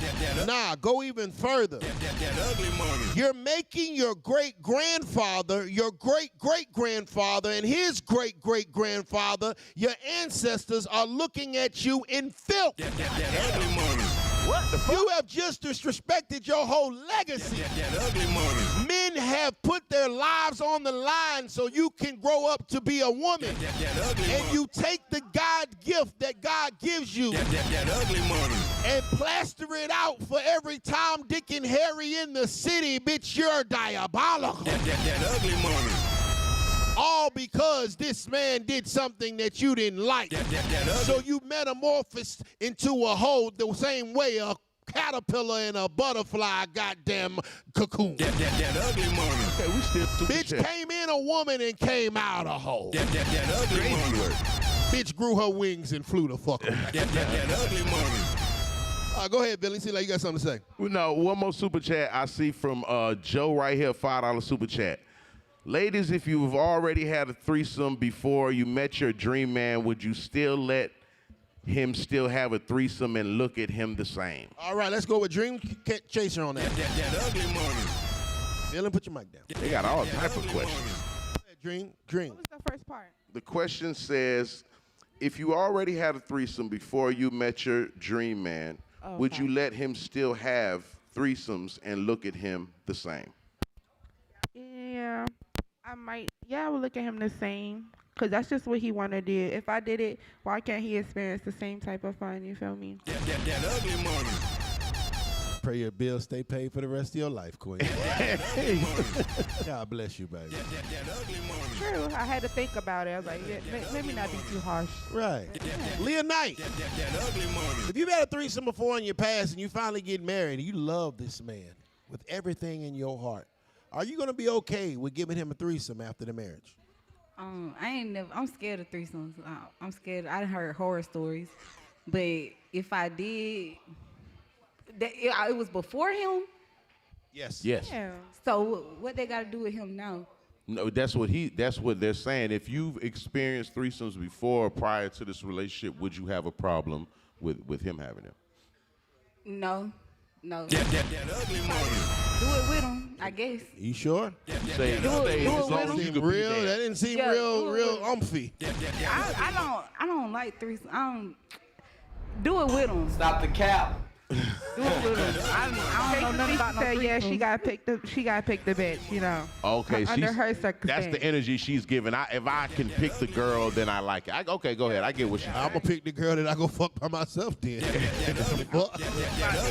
Nah, go even further. That ugly money. You're making your great-grandfather, your great-great-grandfather, and his great-great-grandfather, your ancestors are looking at you in filth. That ugly money. What the fuck? You have just disrespected your whole legacy. That ugly money. Men have put their lives on the line so you can grow up to be a woman. That ugly money. And you take the God gift that God gives you That ugly money. and plaster it out for every Tom, Dick, and Harry in the city. Bitch, you're diabolical. That ugly money. All because this man did something that you didn't like. So you metamorphosed into a hoe the same way a caterpillar and a butterfly goddamn cocoon. That ugly money. Okay, we still Bitch came in a woman and came out a hoe. That ugly money. Bitch grew her wings and flew the fuck away. That ugly money. Go ahead, Billy. See like you got something to say. No, one more super chat I see from Joe right here, $5 super chat. Ladies, if you've already had a threesome before you met your dream man, would you still let him still have a threesome and look at him the same? All right, let's go with Dream Chaser on that. That ugly money. Dylan, put your mic down. They got all type of questions. Dream. What was the first part? The question says, if you already had a threesome before you met your dream man, would you let him still have threesomes and look at him the same? Yeah, I might. Yeah, I would look at him the same. Because that's just what he want to do. If I did it, why can't he experience the same type of fun? You feel me? That ugly money. Pray your bills stay paid for the rest of your life, Queen. God bless you, baby. That ugly money. True. I had to think about it. I was like, yeah, let me not be too harsh. Right. Leah Knight. That ugly money. If you've had a threesome before in your past and you finally get married and you love this man with everything in your heart, are you going to be okay with giving him a threesome after the marriage? I'm scared of threesomes. I'm scared. I done heard horror stories, but if I did, it was before him. Yes. Yes. Yeah. So what they got to do with him now? No, that's what they're saying. If you've experienced threesomes before or prior to this relationship, would you have a problem with him having them? No. That ugly money. Do it with him, I guess. You sure? Say do it as long with as you Seem can real? be That there. didn't seem Yeah, real umphy. I don't like threesomes. Do it with him. Stop the cap. Do it with him. I don't know nothing about no said, yeah, she threesomes. got pick the bitch, you know. Okay, Under her that's circumstance. the energy she's giving. If I can pick the girl, then I like it. Okay, go ahead. I get what she's I'm going to pick the girl that I go fuck by myself then. Fuck.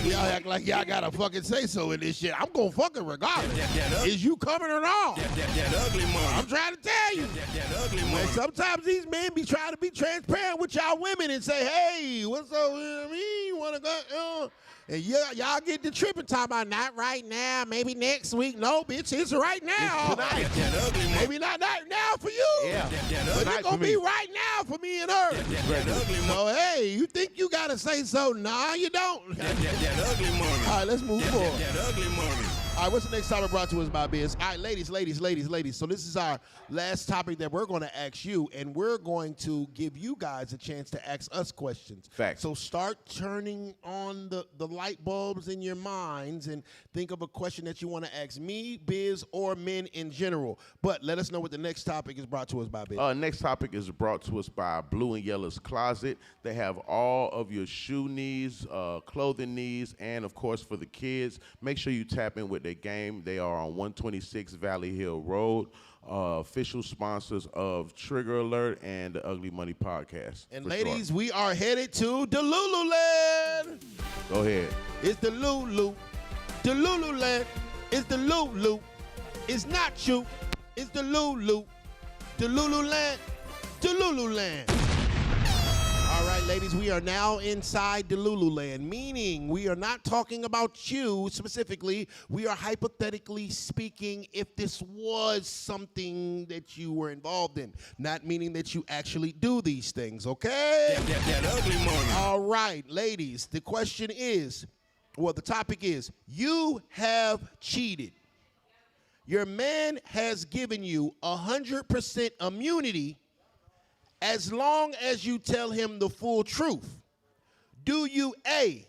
Y'all act like y'all got to fucking say so in this shit. I'm going to fuck her regardless. Is you coming or not? That ugly money. I'm trying to tell you. That ugly money. And sometimes these men be trying to be transparent with y'all women and say, hey, what's up with me? You want to go? And y'all get the tripping talking about not right now, maybe next week. No, bitch, it's right now. tonight. That ugly money. Maybe not right now for you. Yeah. But Tonight it's going for to be me. right now for me and her. That ugly money. So, hey, you think you got to say so? Nah, you don't. That ugly money. All right, let's move forward. That ugly money. All right, what's the next topic brought to us by Biz? All right, ladies. So this is our last topic that we're going to ask you, and we're going to give you guys a chance to ask us questions. Facts. So start turning on the light bulbs in your minds and think of a question that you want to ask me, Biz, or men in general. But let us know what the next topic is brought to us by Biz. Next topic is brought to us by Blue and Yellow's Closet. They have all of your shoe needs, clothing needs, and of course for the kids, make sure you tap in with their game. They are on 126 Valley Hill Road. Official sponsors of Trigger Alert and the Ugly Money Podcast. And for ladies, sure. we are headed to the Lululand. Go ahead. It's the Lulu. The Lululand. It's the Lulu. It's not you. It's the Lulu. The Lululand. The Lululand. All right, ladies, we are now inside the Lululand, meaning we are not talking about you specifically. We are hypothetically speaking if this was something that you were involved in, not meaning that you actually do these things, okay? That ugly money. All right, ladies, the question is, well, the topic is, you have cheated. Your man has given you 100% immunity as long as you tell him the full truth. Do you A,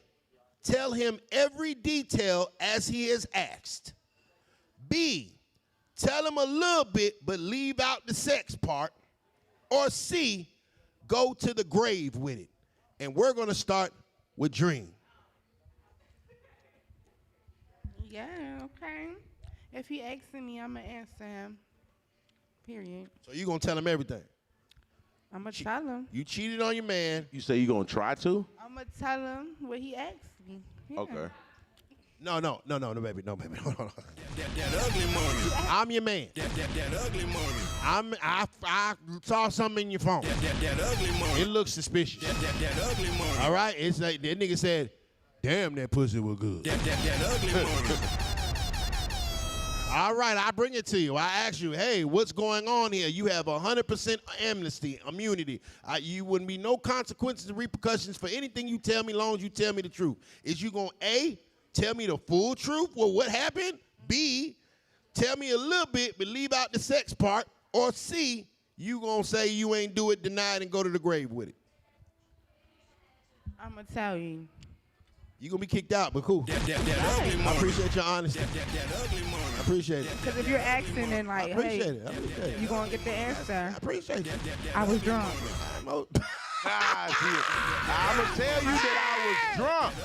tell him every detail as he is asked? B, tell him a little bit but leave out the sex part? Or C, go to the grave with it? And we're going to start with Dream. Yeah, okay. If he asking me, I'm going to answer him. Period. So you're going to tell him everything? I'm going to tell him. You cheated on your man. You say you gonna try to? I'm going to tell him what he asked me. Yeah. Okay. No, baby. No, baby. Hold on. That ugly money. I'm your man. That ugly money. I saw something in your phone. That ugly money. It looks suspicious. That ugly money. All right? It's like that nigga said, damn, that pussy was good. That ugly money. All right, I bring it to you. I ask you, hey, what's going on here? You have 100% amnesty, immunity. You wouldn't be no consequences and repercussions for anything you tell me, as long as you tell me the truth. Is you going to A, tell me the full truth? Well, what happened? B, tell me a little bit, but leave out the sex part? Or C, you going to say you ain't do it, deny it, and go to the grave with it? I'm going to tell you. You going to be kicked out, but cool. That ugly money. I appreciate your honesty. That ugly money. I appreciate it. Because if you're asking and like, I appreciate hey, it. I appreciate it. you going to get the answer. I appreciate it. I was drunk. I'm out. I'm gonna tell you that I was drunk.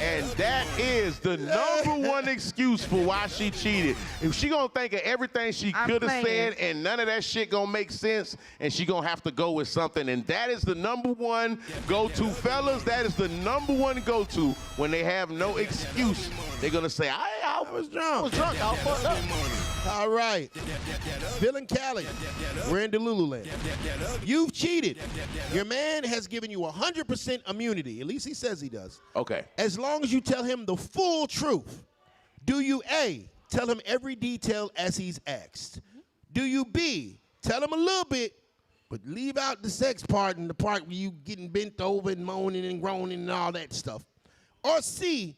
And that is the number one excuse for why she cheated. If she gonna think of everything she could have said and none of that shit gonna make sense, and she gonna have to go with something, and that is the number one go-to, fellas. That is the number one go-to when they have no excuse. They're gonna say, I was drunk. I was fucked up. All right. Bill and Callie, we're in the Lululand. You've cheated. Your man has given you 100% immunity. At least he says he does. Okay. As long as you tell him the full truth. Do you A, tell him every detail as he's asked? Do you B, tell him a little bit, but leave out the sex part and the part where you getting bent over and moaning and groaning and all that stuff? Or C,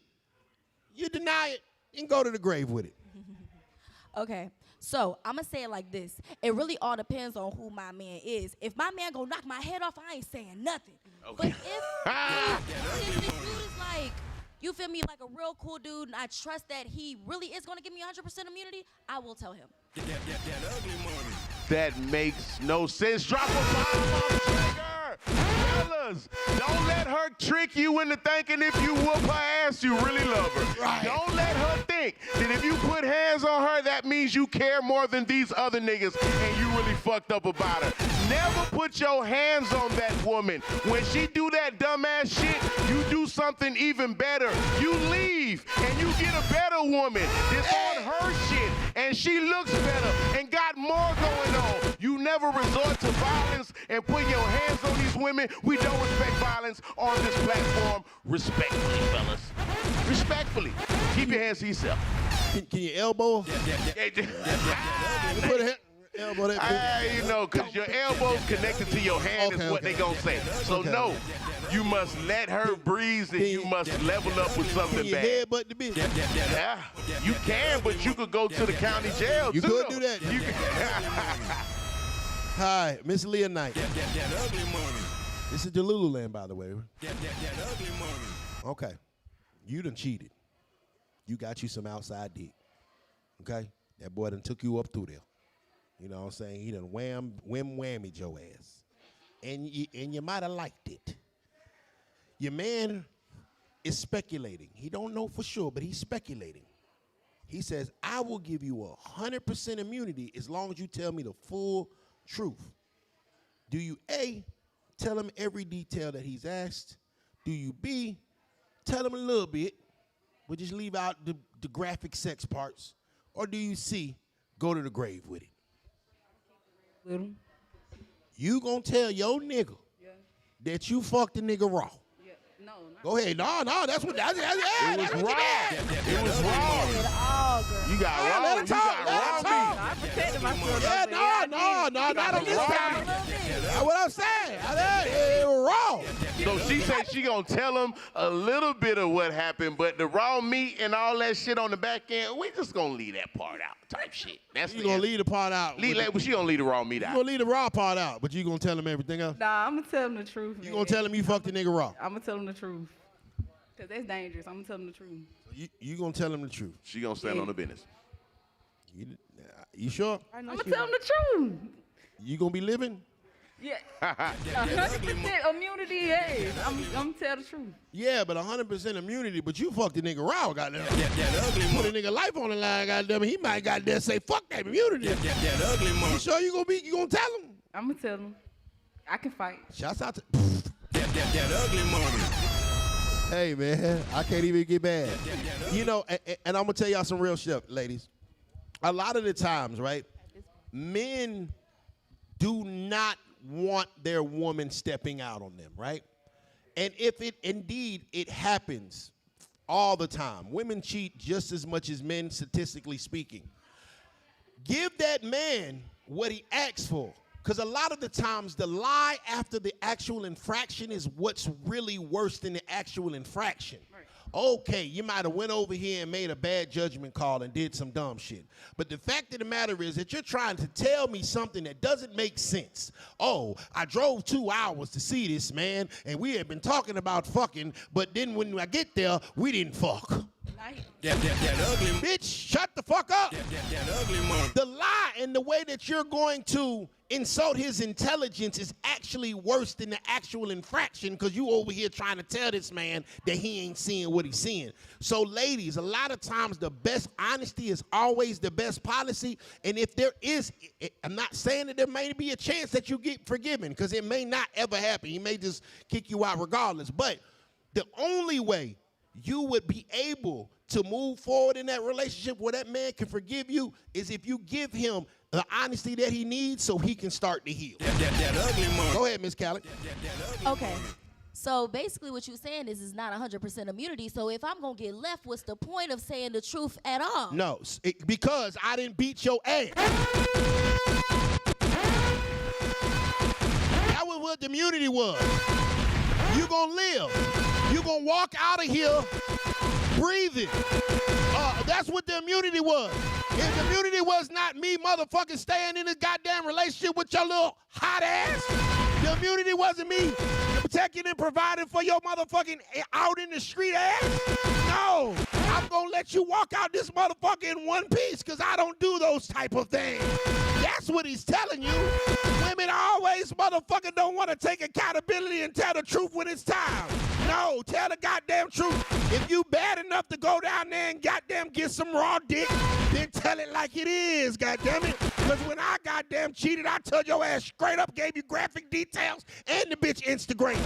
you deny it and go to the grave with it? Okay, so I'm gonna say it like this. It really all depends on who my man is. If my man gonna knock my head off, I ain't saying nothing. Okay. But if the dude is like, you feel me, like a real cool dude, and I trust that he really is gonna give me 100% immunity, I will tell him. That ugly money. That makes no sense. Drop a bomb on the trigger. Fellas, don't let her trick you into thinking if you whoop her ass, you really love her. Right. Don't let her think that if you put hands on her, that means you care more than these other niggas and you really fucked up about her. Never put your hands on that woman. When she do that dumbass shit, you do something even better. You leave and you get a better woman that's on her shit and she looks better and got more going on. You never resort to violence and put your hands on these women. We don't respect violence on this platform. Respectfully, fellas. Respectfully. Keep your hands to yourself. Can you elbow? Put a elbow that bitch. You know, because your elbow's connected to your hand is what they gonna say. So no, you must let her breathe and you must level up with something Can you bad. headbutt the bitch? Yeah, you can, but you could go to the county jail You too. could though. do that. You can. Hi, Miss Leah Knight. That ugly money. This is the Lululand, by the way. That ugly money. Okay. You done cheated. You got you some outside dick. Okay? That boy done took you up through there. You know what I'm saying? He done whammied your ass. And you might have liked it. Your man is speculating. He don't know for sure, but he's speculating. He says, I will give you 100% immunity as long as you tell me the full truth. Do you A, tell him every detail that he's asked? Do you B, tell him a little bit, but just leave out the graphic sex parts? Or do you C, go to the grave with it? You gonna tell your nigga that you fucked the nigga raw. No, not Go ahead. No, that's what that's yeah, It was that's what you raw. did. It was raw. You got Yeah, raw. let her You talk, got let her raw talk. meat. I protected myself. Yeah, no, not on this time. That's what I'm saying. It was raw. So she said she gonna tell him a little bit of what happened, but the raw meat and all that shit on the back end, we just gonna leave that part out type shit. That's You gonna leave the part out. She gonna leave the raw meat You out. gonna leave the raw part out, but you gonna tell him everything else. Nah, I'm gonna tell him the truth. You gonna tell him you fucked the nigga raw. I'm gonna tell him the truth. Cause that's dangerous. I'm gonna tell him the truth. You gonna tell him the truth. She gonna stand on the business. You sure? I'm gonna tell him the truth. You gonna be living? Yeah. 100% immunity, yes. I'm gonna tell the truth. Yeah, but 100% immunity. But you fucked the nigga raw, goddamn. Put a nigga life on the line, goddamn. He might goddamn say fuck that immunity. You sure you gonna tell him? I'm gonna tell him. I can fight. Shouts out to. That ugly money. Hey man, I can't even get mad. You know, and I'm gonna tell y'all some real shit, ladies. A lot of the times, right, men do not want their woman stepping out on them, right? And if it indeed it happens all the time, women cheat just as much as men, statistically speaking. Give that man what he asks for. Because a lot of the times, the lie after the actual infraction is what's really worse than the actual infraction. Right. Okay, you might have went over here and made a bad judgment call and did some dumb shit. But the fact of the matter is that you're trying to tell me something that doesn't make sense. Oh, I drove 2 hours to see this man, and we had been talking about fucking, but then when I get there, we didn't fuck. That ugly Bitch, shut the fuck up. that ugly money. The lie and the way that you're going to insult his intelligence is actually worse than the actual infraction because you over here trying to tell this man that he ain't seeing what he's seeing. So ladies, a lot of times the best honesty is always the best policy. And if there is, I'm not saying that there may be a chance that you get forgiven because it may not ever happen. He may just kick you out regardless. But the only way you would be able to move forward in that relationship where that man can forgive you is if you give him the honesty that he needs so he can start to heal. That ugly money. Go ahead, Miss Callie. Okay. So basically what you're saying is not 100% immunity. So if I'm going to get left, what's the point of saying the truth at all? No, because I didn't beat your ass. That was what the immunity was. You gonna live. You gonna walk out of here breathing. That's what the immunity was. If the immunity was not me motherfucking staying in this goddamn relationship with your little hot ass, the immunity wasn't me protecting and providing for your motherfucking out in the street ass. No, I'm gonna let you walk out this motherfucker in one piece because I don't do those type of things. That's what he's telling you. Women always motherfucking don't want to take accountability and tell the truth when it's time. No, tell the goddamn truth. If you bad enough to go down there and goddamn get some raw dick, then tell it like it is, goddamn it. Because when I goddamn cheated, I told your ass straight up, gave you graphic details and the bitch Instagram.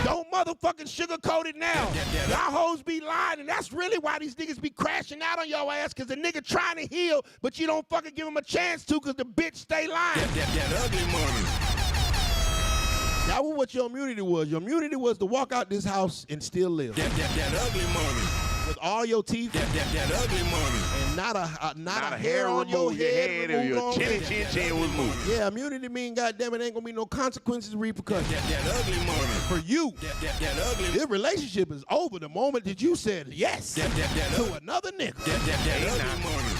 Don't motherfucking sugarcoat it now. Y'all hoes be lying, and that's really why these niggas be crashing out on your ass, because the nigga trying to heal, but you don't fucking give him a chance to because the bitch stay lying. That ugly money. That was what your immunity was. Your immunity was to walk out this house and still live. That ugly money. With all your teeth. That ugly money. And not a hair on your head. Or your chin was moved. Yeah, immunity mean goddamn it ain't gonna be no consequences, repercussions. That ugly money. For you. That ugly. This relationship is over the moment that you said yes to another nigga. That ugly money.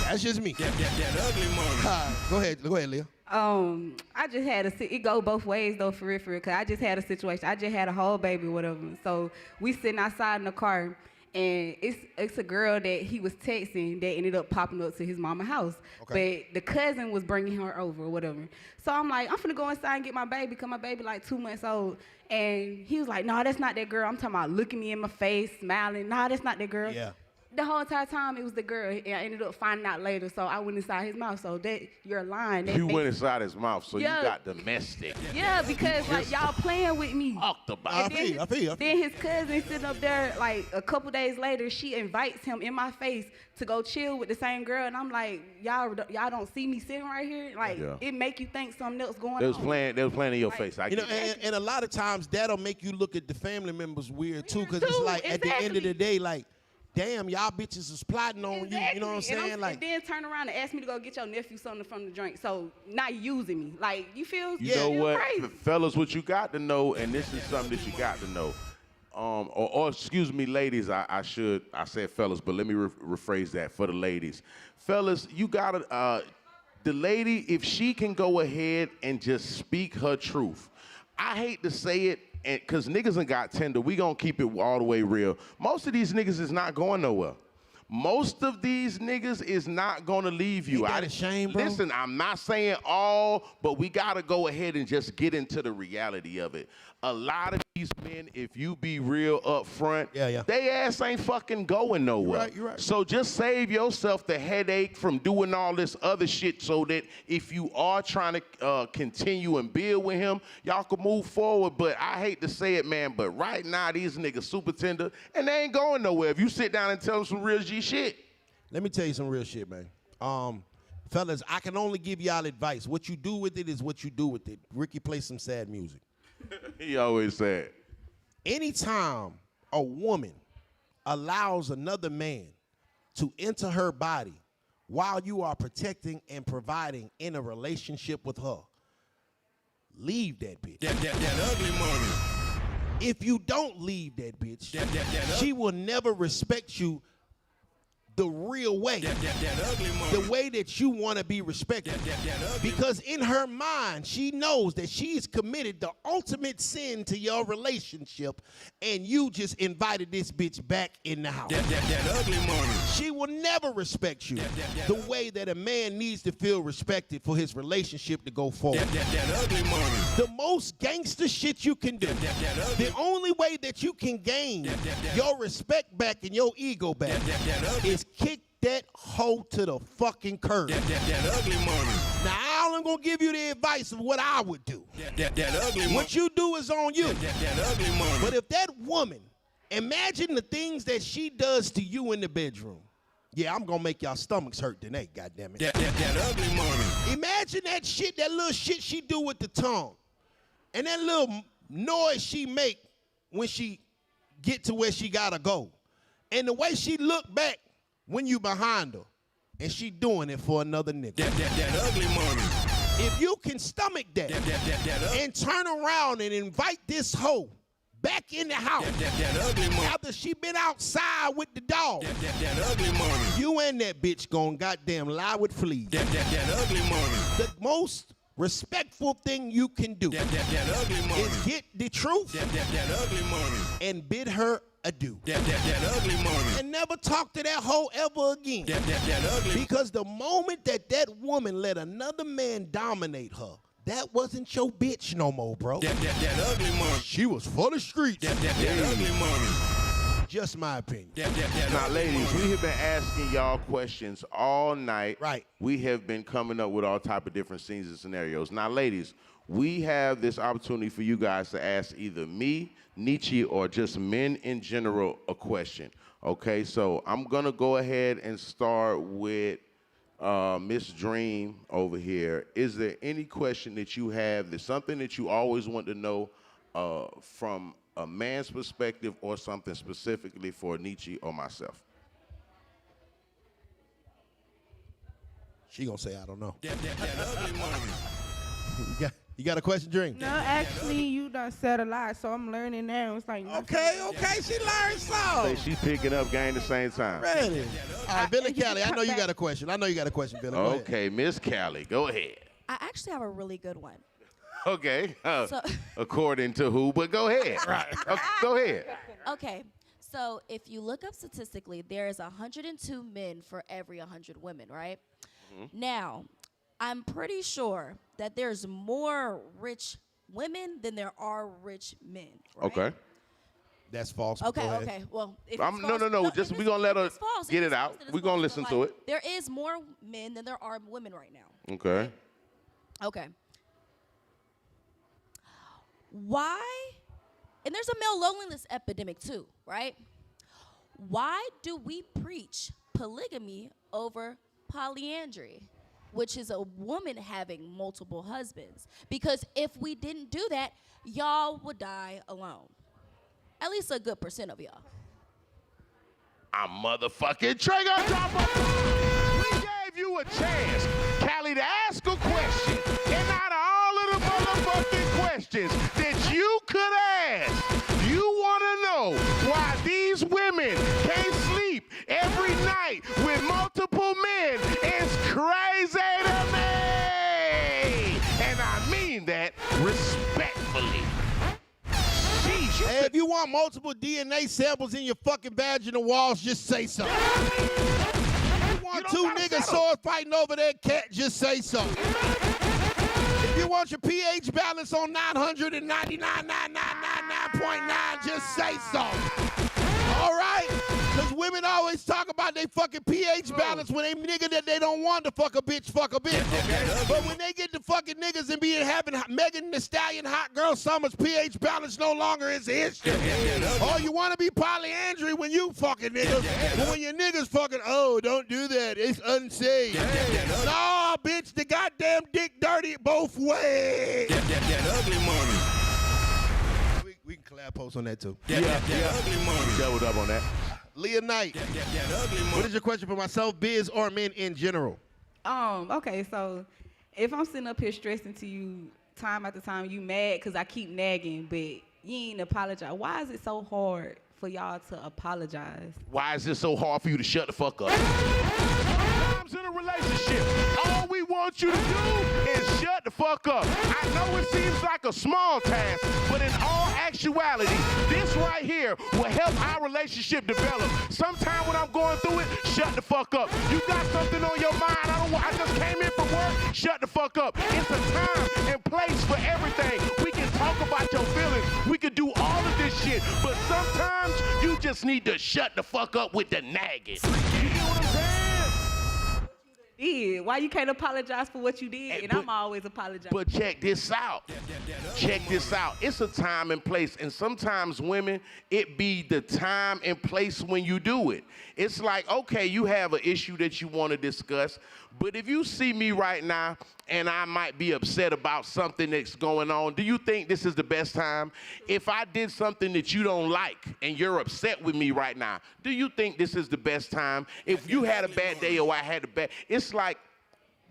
That's just me. That ugly money. Go ahead, Leah. I just had it go both ways though, for real, cause I just had a situation. I just had a whole baby, whatever. So we sitting outside in the car, and it's a girl that he was texting that ended up popping up to his mama's house. Okay. But the cousin was bringing her over or whatever. So I'm like, I'm finna go inside and get my baby, cause my baby like 2 months old. And he was like, no, that's not that girl. I'm talking about looking me in my face, smiling. No, that's not that girl. Yeah. The whole entire time it was the girl, and I ended up finding out later. So I went inside his mouth. So that you're lying. You went inside his mouth, so Yeah. you got domestic. Yeah, because like y'all playing with me. Talked about. I feel. Then his cousin sitting up there, like a couple days later, she invites him in my face to go chill with the same girl, and I'm like, y'all don't see me sitting right here. Like it make you think something else going They was on. playing in your face. I You know, get it. and a lot of times that'll make you look at the family members weird too, because it's like at the end of the Exactly. day, like, damn, y'all bitches is plotting on you. You know what I'm Exactly. saying? Like, and then turn around and ask me to go get your nephew something from the drink. So not using me. Like you feel. You know what, Crazy. fellas, what you got to know, and this is something that you got to know. Or excuse me, ladies, I said fellas, but let me rephrase that for the ladies. Fellas, you gotta, the lady, if she can go ahead and just speak her truth. I hate to say it, cause niggas ain't got tender. We gonna keep it all the way real. Most of these niggas is not going nowhere. Most of these niggas is not gonna leave you. Ain't that a shame, bro? Listen, I'm not saying all, but we gotta go ahead and just get into the reality of it. A lot of these men, if you be real up front, they ass ain't fucking going nowhere. You're right. So just save yourself the headache from doing all this other shit so that if you are trying to continue and build with him, y'all can move forward. But I hate to say it, man, but right now these niggas super tender and they ain't going nowhere. If you sit down and tell them some real G shit. let me tell you some real shit, man. Fellas, I can only give y'all advice. What you do with it is what you do with it. Ricky, play some sad music. He always said. Anytime a woman allows another man to enter her body while you are protecting and providing in a relationship with her, leave that bitch. That ugly money. If you don't leave that bitch, she will never respect you the real way, the way that you want to be respected. Because in her mind, she knows that she's committed the ultimate sin to your relationship, and you just invited this bitch back in the house. That ugly money. She will never respect you the way that a man needs to feel respected for his relationship to go forward. That ugly money. The most gangster shit you can do, the only way that you can gain your respect back and your ego back is kick that hoe to the fucking curb. That ugly money. Now, I'm gonna give you the advice of what I would do. That ugly money. What you do is on you. That ugly money. But if that woman, imagine the things that she does to you in the bedroom. Yeah, I'm gonna make y'all stomachs hurt tonight, goddammit. That ugly money. Imagine that shit, that little shit she do with the tongue. And that little noise she make when she get to where she gotta go. And the way she look back when you behind her. And she doing it for another nigga. That ugly money. If you can stomach that and turn around and invite this hoe back in the house That ugly money. after she been outside with the dog, That ugly money. you and that bitch gon' goddamn lie with fleas. That ugly money. The most respectful thing you can do That ugly money. is get the truth That ugly money. and bid her adieu. That ugly money. And never talk to that hoe ever again. That ugly. Because the moment that woman let another man dominate her, that wasn't your bitch no more, bro. That ugly money. She was for the streets. That ugly money. Just my opinion. Now, ladies, we have been asking y'all questions all night. Right. We have been coming up with all type of different scenes and scenarios. Now, ladies, we have this opportunity for you guys to ask either me, Nietzsche, or just men in general a question. Okay, so I'm gonna go ahead and start with Miss Dream over here. Is there any question that you have that's something that you always want to know from a man's perspective, or something specifically for Nietzsche or myself? She gonna say, I don't know. That ugly money. You got a question, Dream? No, actually, you done said a lot, so I'm learning now. It's like Okay, she learned some. She's picking up game at the same time. Ready. All right, Billy Callie, I know you got a question. Billy. Go ahead. Okay, Miss Callie, go ahead. I actually have a really good one. Okay, So- according to who, but go ahead. Go ahead. Okay, so if you look up statistically, there is 102 men for every 100 women, right? Now, I'm pretty sure that there's more rich women than there are rich men. Right? Okay. That's false. Okay, okay. Well, if it's No, false, no. if Just it's- we gonna let if her it's false, get if it it's out. false, then it's We gonna false. listen But, to like, it. There is more men than there are women right now. Okay. Okay. Why? And there's a male loneliness epidemic too, right? Why do we preach polygamy over polyandry, which is a woman having multiple husbands? Because if we didn't do that, y'all would die alone. At least a good % of y'all. I'm motherfucking trigger dropper. We gave you a chance, Callie, to ask a question. And out of all of the motherfucking questions that you could ask, you want to know why these women can't sleep every night with multiple men. It's crazy to me. And I mean that respectfully. Hey, if you want multiple DNA samples in your fucking vaginal walls, just say so. If you want two niggas sword fighting over that cat, just say so. If you want your pH balance on 999.999.9, just say so. All right? Because women always talk about they fucking pH balance when they nigga that they don't want to fuck a bitch. But when they get to fucking niggas and having Megan Thee Stallion Hot Girl Summer's pH balance no longer is an issue. Or you want to be polyandry when you fucking niggas. But when your niggas fucking, oh, don't do that. It's unsafe. No, bitch, the goddamn dick dirty both ways. Ugly money. We can collab post on that too. Ugly money. Doubled up on that. Leah Knight, what is your question for myself, Biz, or men in general? Okay, so if I'm sitting up here stressing to you time after time, you mad because I keep nagging, but you ain't apologize. Why is it so hard for y'all to apologize? Why is it so hard for you to shut the fuck up? Sometimes in a relationship, all we want you to do is shut the fuck up. I know it seems like a small task, but in all actuality, this right here will help our relationship develop. Sometime when I'm going through it, shut the fuck up. You got something on your mind, I just came in from work, shut the fuck up. It's a time and place for everything. We can talk about your feelings. We can do all of this shit, but sometimes you just need to shut the fuck up with the nagging. You get what I'm saying? Why you can't apologize for what you did? And I'm always apologizing. But check this out. Check this out. It's a time and place. And sometimes women, it be the time and place when you do it. It's like, okay, you have an issue that you want to discuss. But if you see me right now and I might be upset about something that's going on, do you think this is the best time? If I did something that you don't like and you're upset with me right now, do you think this is the best time? If you had a bad day or I had a bad, it's like,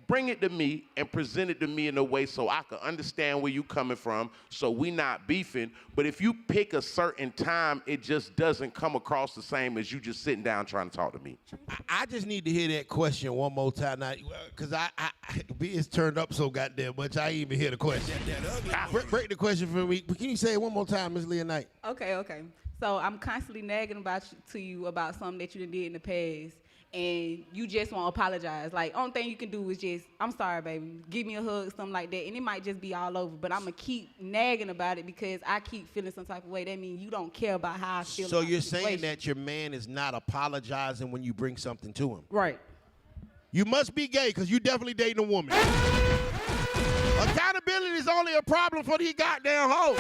bring it to me and present it to me in a way so I can understand where you coming from, so we not beefing. But if you pick a certain time, it just doesn't come across the same as you just sitting down trying to talk to me. I just need to hear that question one more time, because Biz turned up so goddamn much, I ain't even hear the question. Break the question for me. Can you say it one more time, Ms. Leah Knight? Okay. So I'm constantly nagging to you about something that you done did in the past, and you just won't apologize. Like, only thing you can do is just, I'm sorry, baby, give me a hug, something like that, and it might just be all over, but I'm going to keep nagging about it because I keep feeling some type of way. That means you don't care about how I feel. So you're saying that your man is not apologizing when you bring something to him? Right. You must be gay because you definitely dating a woman. Accountability is only a problem for these goddamn hoes.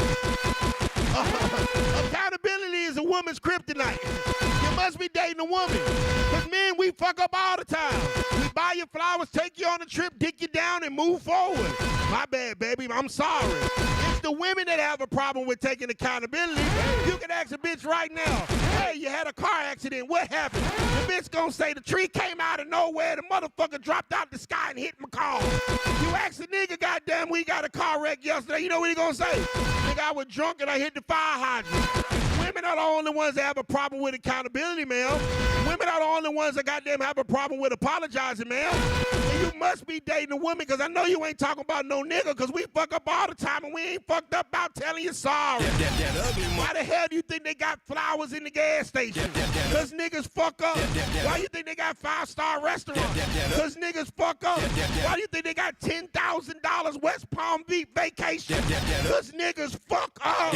Accountability is a woman's kryptonite. You must be dating a woman. Because men, we fuck up all the time. We buy you flowers, take you on a trip, dick you down, and move forward. My bad, baby. I'm sorry. It's the women that have a problem with taking accountability. You can ask a bitch right now, hey, you had a car accident. What happened? The bitch gonna say the tree came out of nowhere. The motherfucker dropped out the sky and hit my car. You ask a nigga, goddamn, we got a car wreck yesterday. You know what he gonna say? Nigga, I was drunk and I hit the fire hydrant. Women are the only ones that have a problem with accountability, man. Women are the only ones that goddamn have a problem with apologizing, man. And you must be dating a woman, because I know you ain't talking about no nigga, because we fuck up all the time and we ain't fucked up about telling you sorry. Why the hell do you think they got flowers in the gas station? Because niggas fuck up. Why you think they got 5-star restaurants? Because niggas fuck up. Why do you think they got $10,000 West Palm Beach vacation? Because niggas fuck up.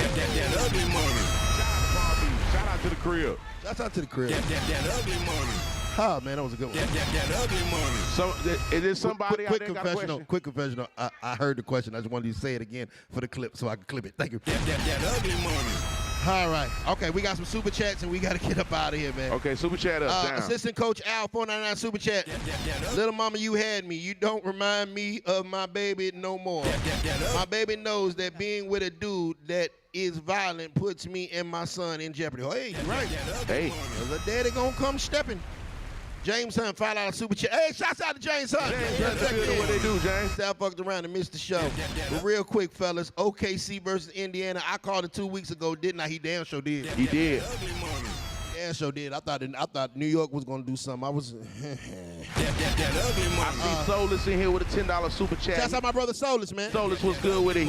to the crib. Shouts out to the crib. That ugly money. Oh, man, that was a good one. That ugly money. So, is there somebody out there got a question? Quick confessional. I heard the question. I just wanted you to say it again for the clip so I can clip it. Thank you. That ugly money. All right. Okay, we got some super chats, and we got to get up out of here, man. Okay, super chat up, down. Assistant Coach Al, 499 super chat. Little mama, you had me. You don't remind me of my baby no more. My baby knows that being with a dude that is violent puts me and my son in jeopardy. Oh, hey, you right. Hey. The daddy gonna come stepping. James Hunt, $5 super chat. Hey, shouts out to James Hunt. What they do, James? Stop fucked around and missed the show. But real quick, fellas, OKC versus Indiana. I called it 2 weeks ago, didn't I? He damn sure did. He did. Damn sure did. I thought New York was gonna do something. I was. I see Solus in here with a $10 super chat. Shouts out my brother Solus, man. Solus was good with it.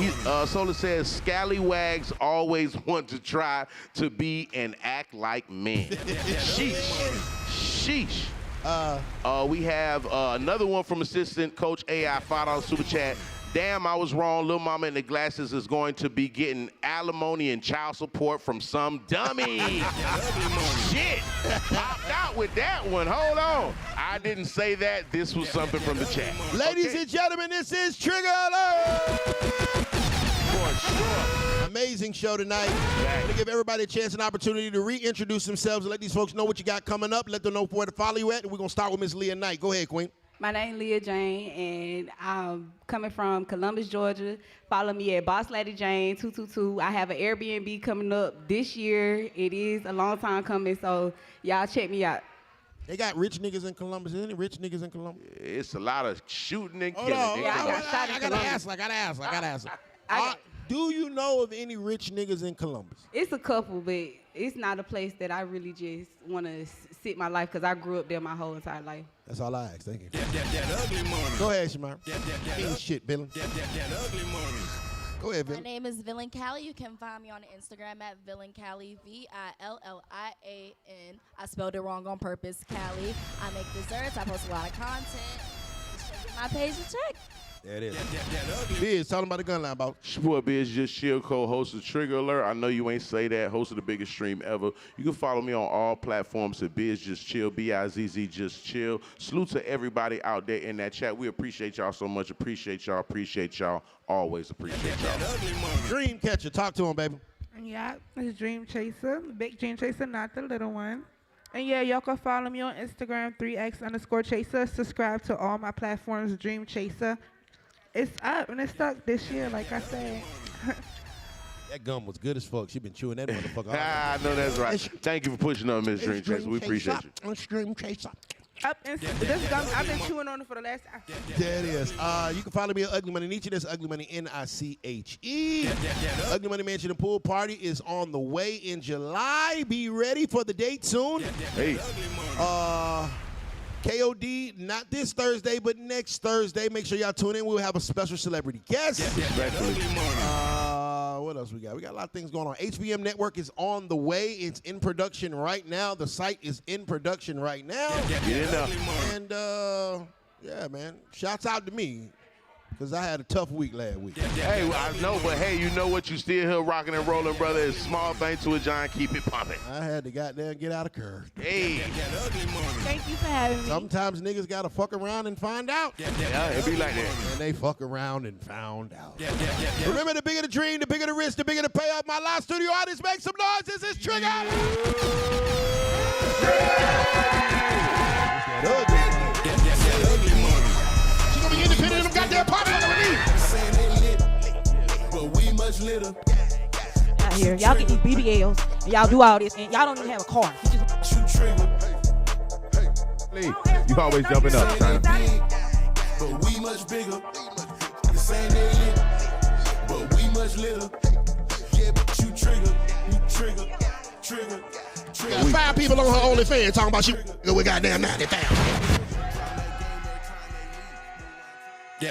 Solus says, scallywags always want to try to be and act like men. Sheesh. We have another one from Assistant Coach AI, $5 super chat. Damn, I was wrong. Lil Mama in the glasses is going to be getting alimony and child support from some dummy. Shit. Popped out with that one. Hold on. I didn't say that. This was something from the chat. Ladies and gentlemen, this is Trigger Alert. For sure. Amazing show tonight. I'm going to give everybody a chance and opportunity to reintroduce themselves and let these folks know what you got coming up. Let them know where to follow you at. And we're going to start with Miss Leah Knight. Go ahead, Queen. My name Leah Jane, and I'm coming from Columbus, Georgia. Follow me at Boss Lady Jane 222. I have an Airbnb coming up this year. It is a long time coming, so y'all check me out. They got rich niggas in Columbus. Isn't it rich niggas in Columbus? It's a lot of shooting and Hold killing. on. I gotta ask. Do you know of any rich niggas in Columbus? It's a couple, but it's not a place that I really just want to sit my life because I grew up there my whole entire life. That's all I ask. Thank you. That ugly money. Go ahead, Shamar. Ain't shit, Billy. That ugly money. Go ahead, My Billy. name is Villain Callie. You can find me on Instagram at Villain Callie, VILLIAN. I spelled it wrong on purpose, Callie. I make desserts. I post a lot of content. Just check my page and check. There it is. Biz, talking about the gun line, about. Boy, BizzJustChill, co-host of Trigger Alert. I know you ain't say that. Host of the biggest stream ever. You can follow me on all platforms at BizzJustChill, BIZZ Just Chill. Salute to everybody out there in that chat. We appreciate y'all so much. Appreciate y'all. Always appreciate y'all. Dream Catcher, talk to him, baby. Yeah, it's Dream Chaser, Big Dream Chaser, not the little one. And yeah, y'all can follow me on Instagram, 3X_Chaser. Subscribe to all my platforms, Dream Chaser. It's up and it's stuck this year, like I said. That gum was good as fuck. She been chewing that motherfucker. I know that's right. Thank you for pushing on, Miss Dream Chaser. We appreciate you. It's Dream Chaser. Up and this gum, I've been chewing on it for the last hour. There it is. You can follow me at Ugly Money Nietzsche. That's Ugly Money NICHE. Ugly Money Mansion and Pool Party is on the way in July. Be ready for the date soon. Hey. KOD, not this Thursday, but next Thursday. Make sure y'all tune in. We'll have a special celebrity guest. What else we got? We got a lot of things going on. HBM Network is on the way. It's in production right now. The site is in production right now. And, yeah, man, shouts out to me. Because I had a tough week last week. Hey, I know, but hey, you know what? You still here rocking and rolling, brother. It's small thing to a giant. Keep it pumping. I had to goddamn get out of curve. Hey. Thank you for having me. Sometimes niggas got to fuck around and find out. Yeah, it be like that. And they fuck around and found out. Remember, the bigger the dream, the bigger the risk, the bigger the payoff. My live studio audience, make some noise. This is Trigger. Be independent of them goddamn popping on the but we much litter. Out here, y'all get these BBLs and y'all do all this, and y'all don't even have a car. You just Shoot trigger. Lee, you always jumping up, son. But we much bigger. The same they lit, but we much litter. Yeah, but you trigger. got 5 people on her OnlyFans talking about you. We goddamn 90,000.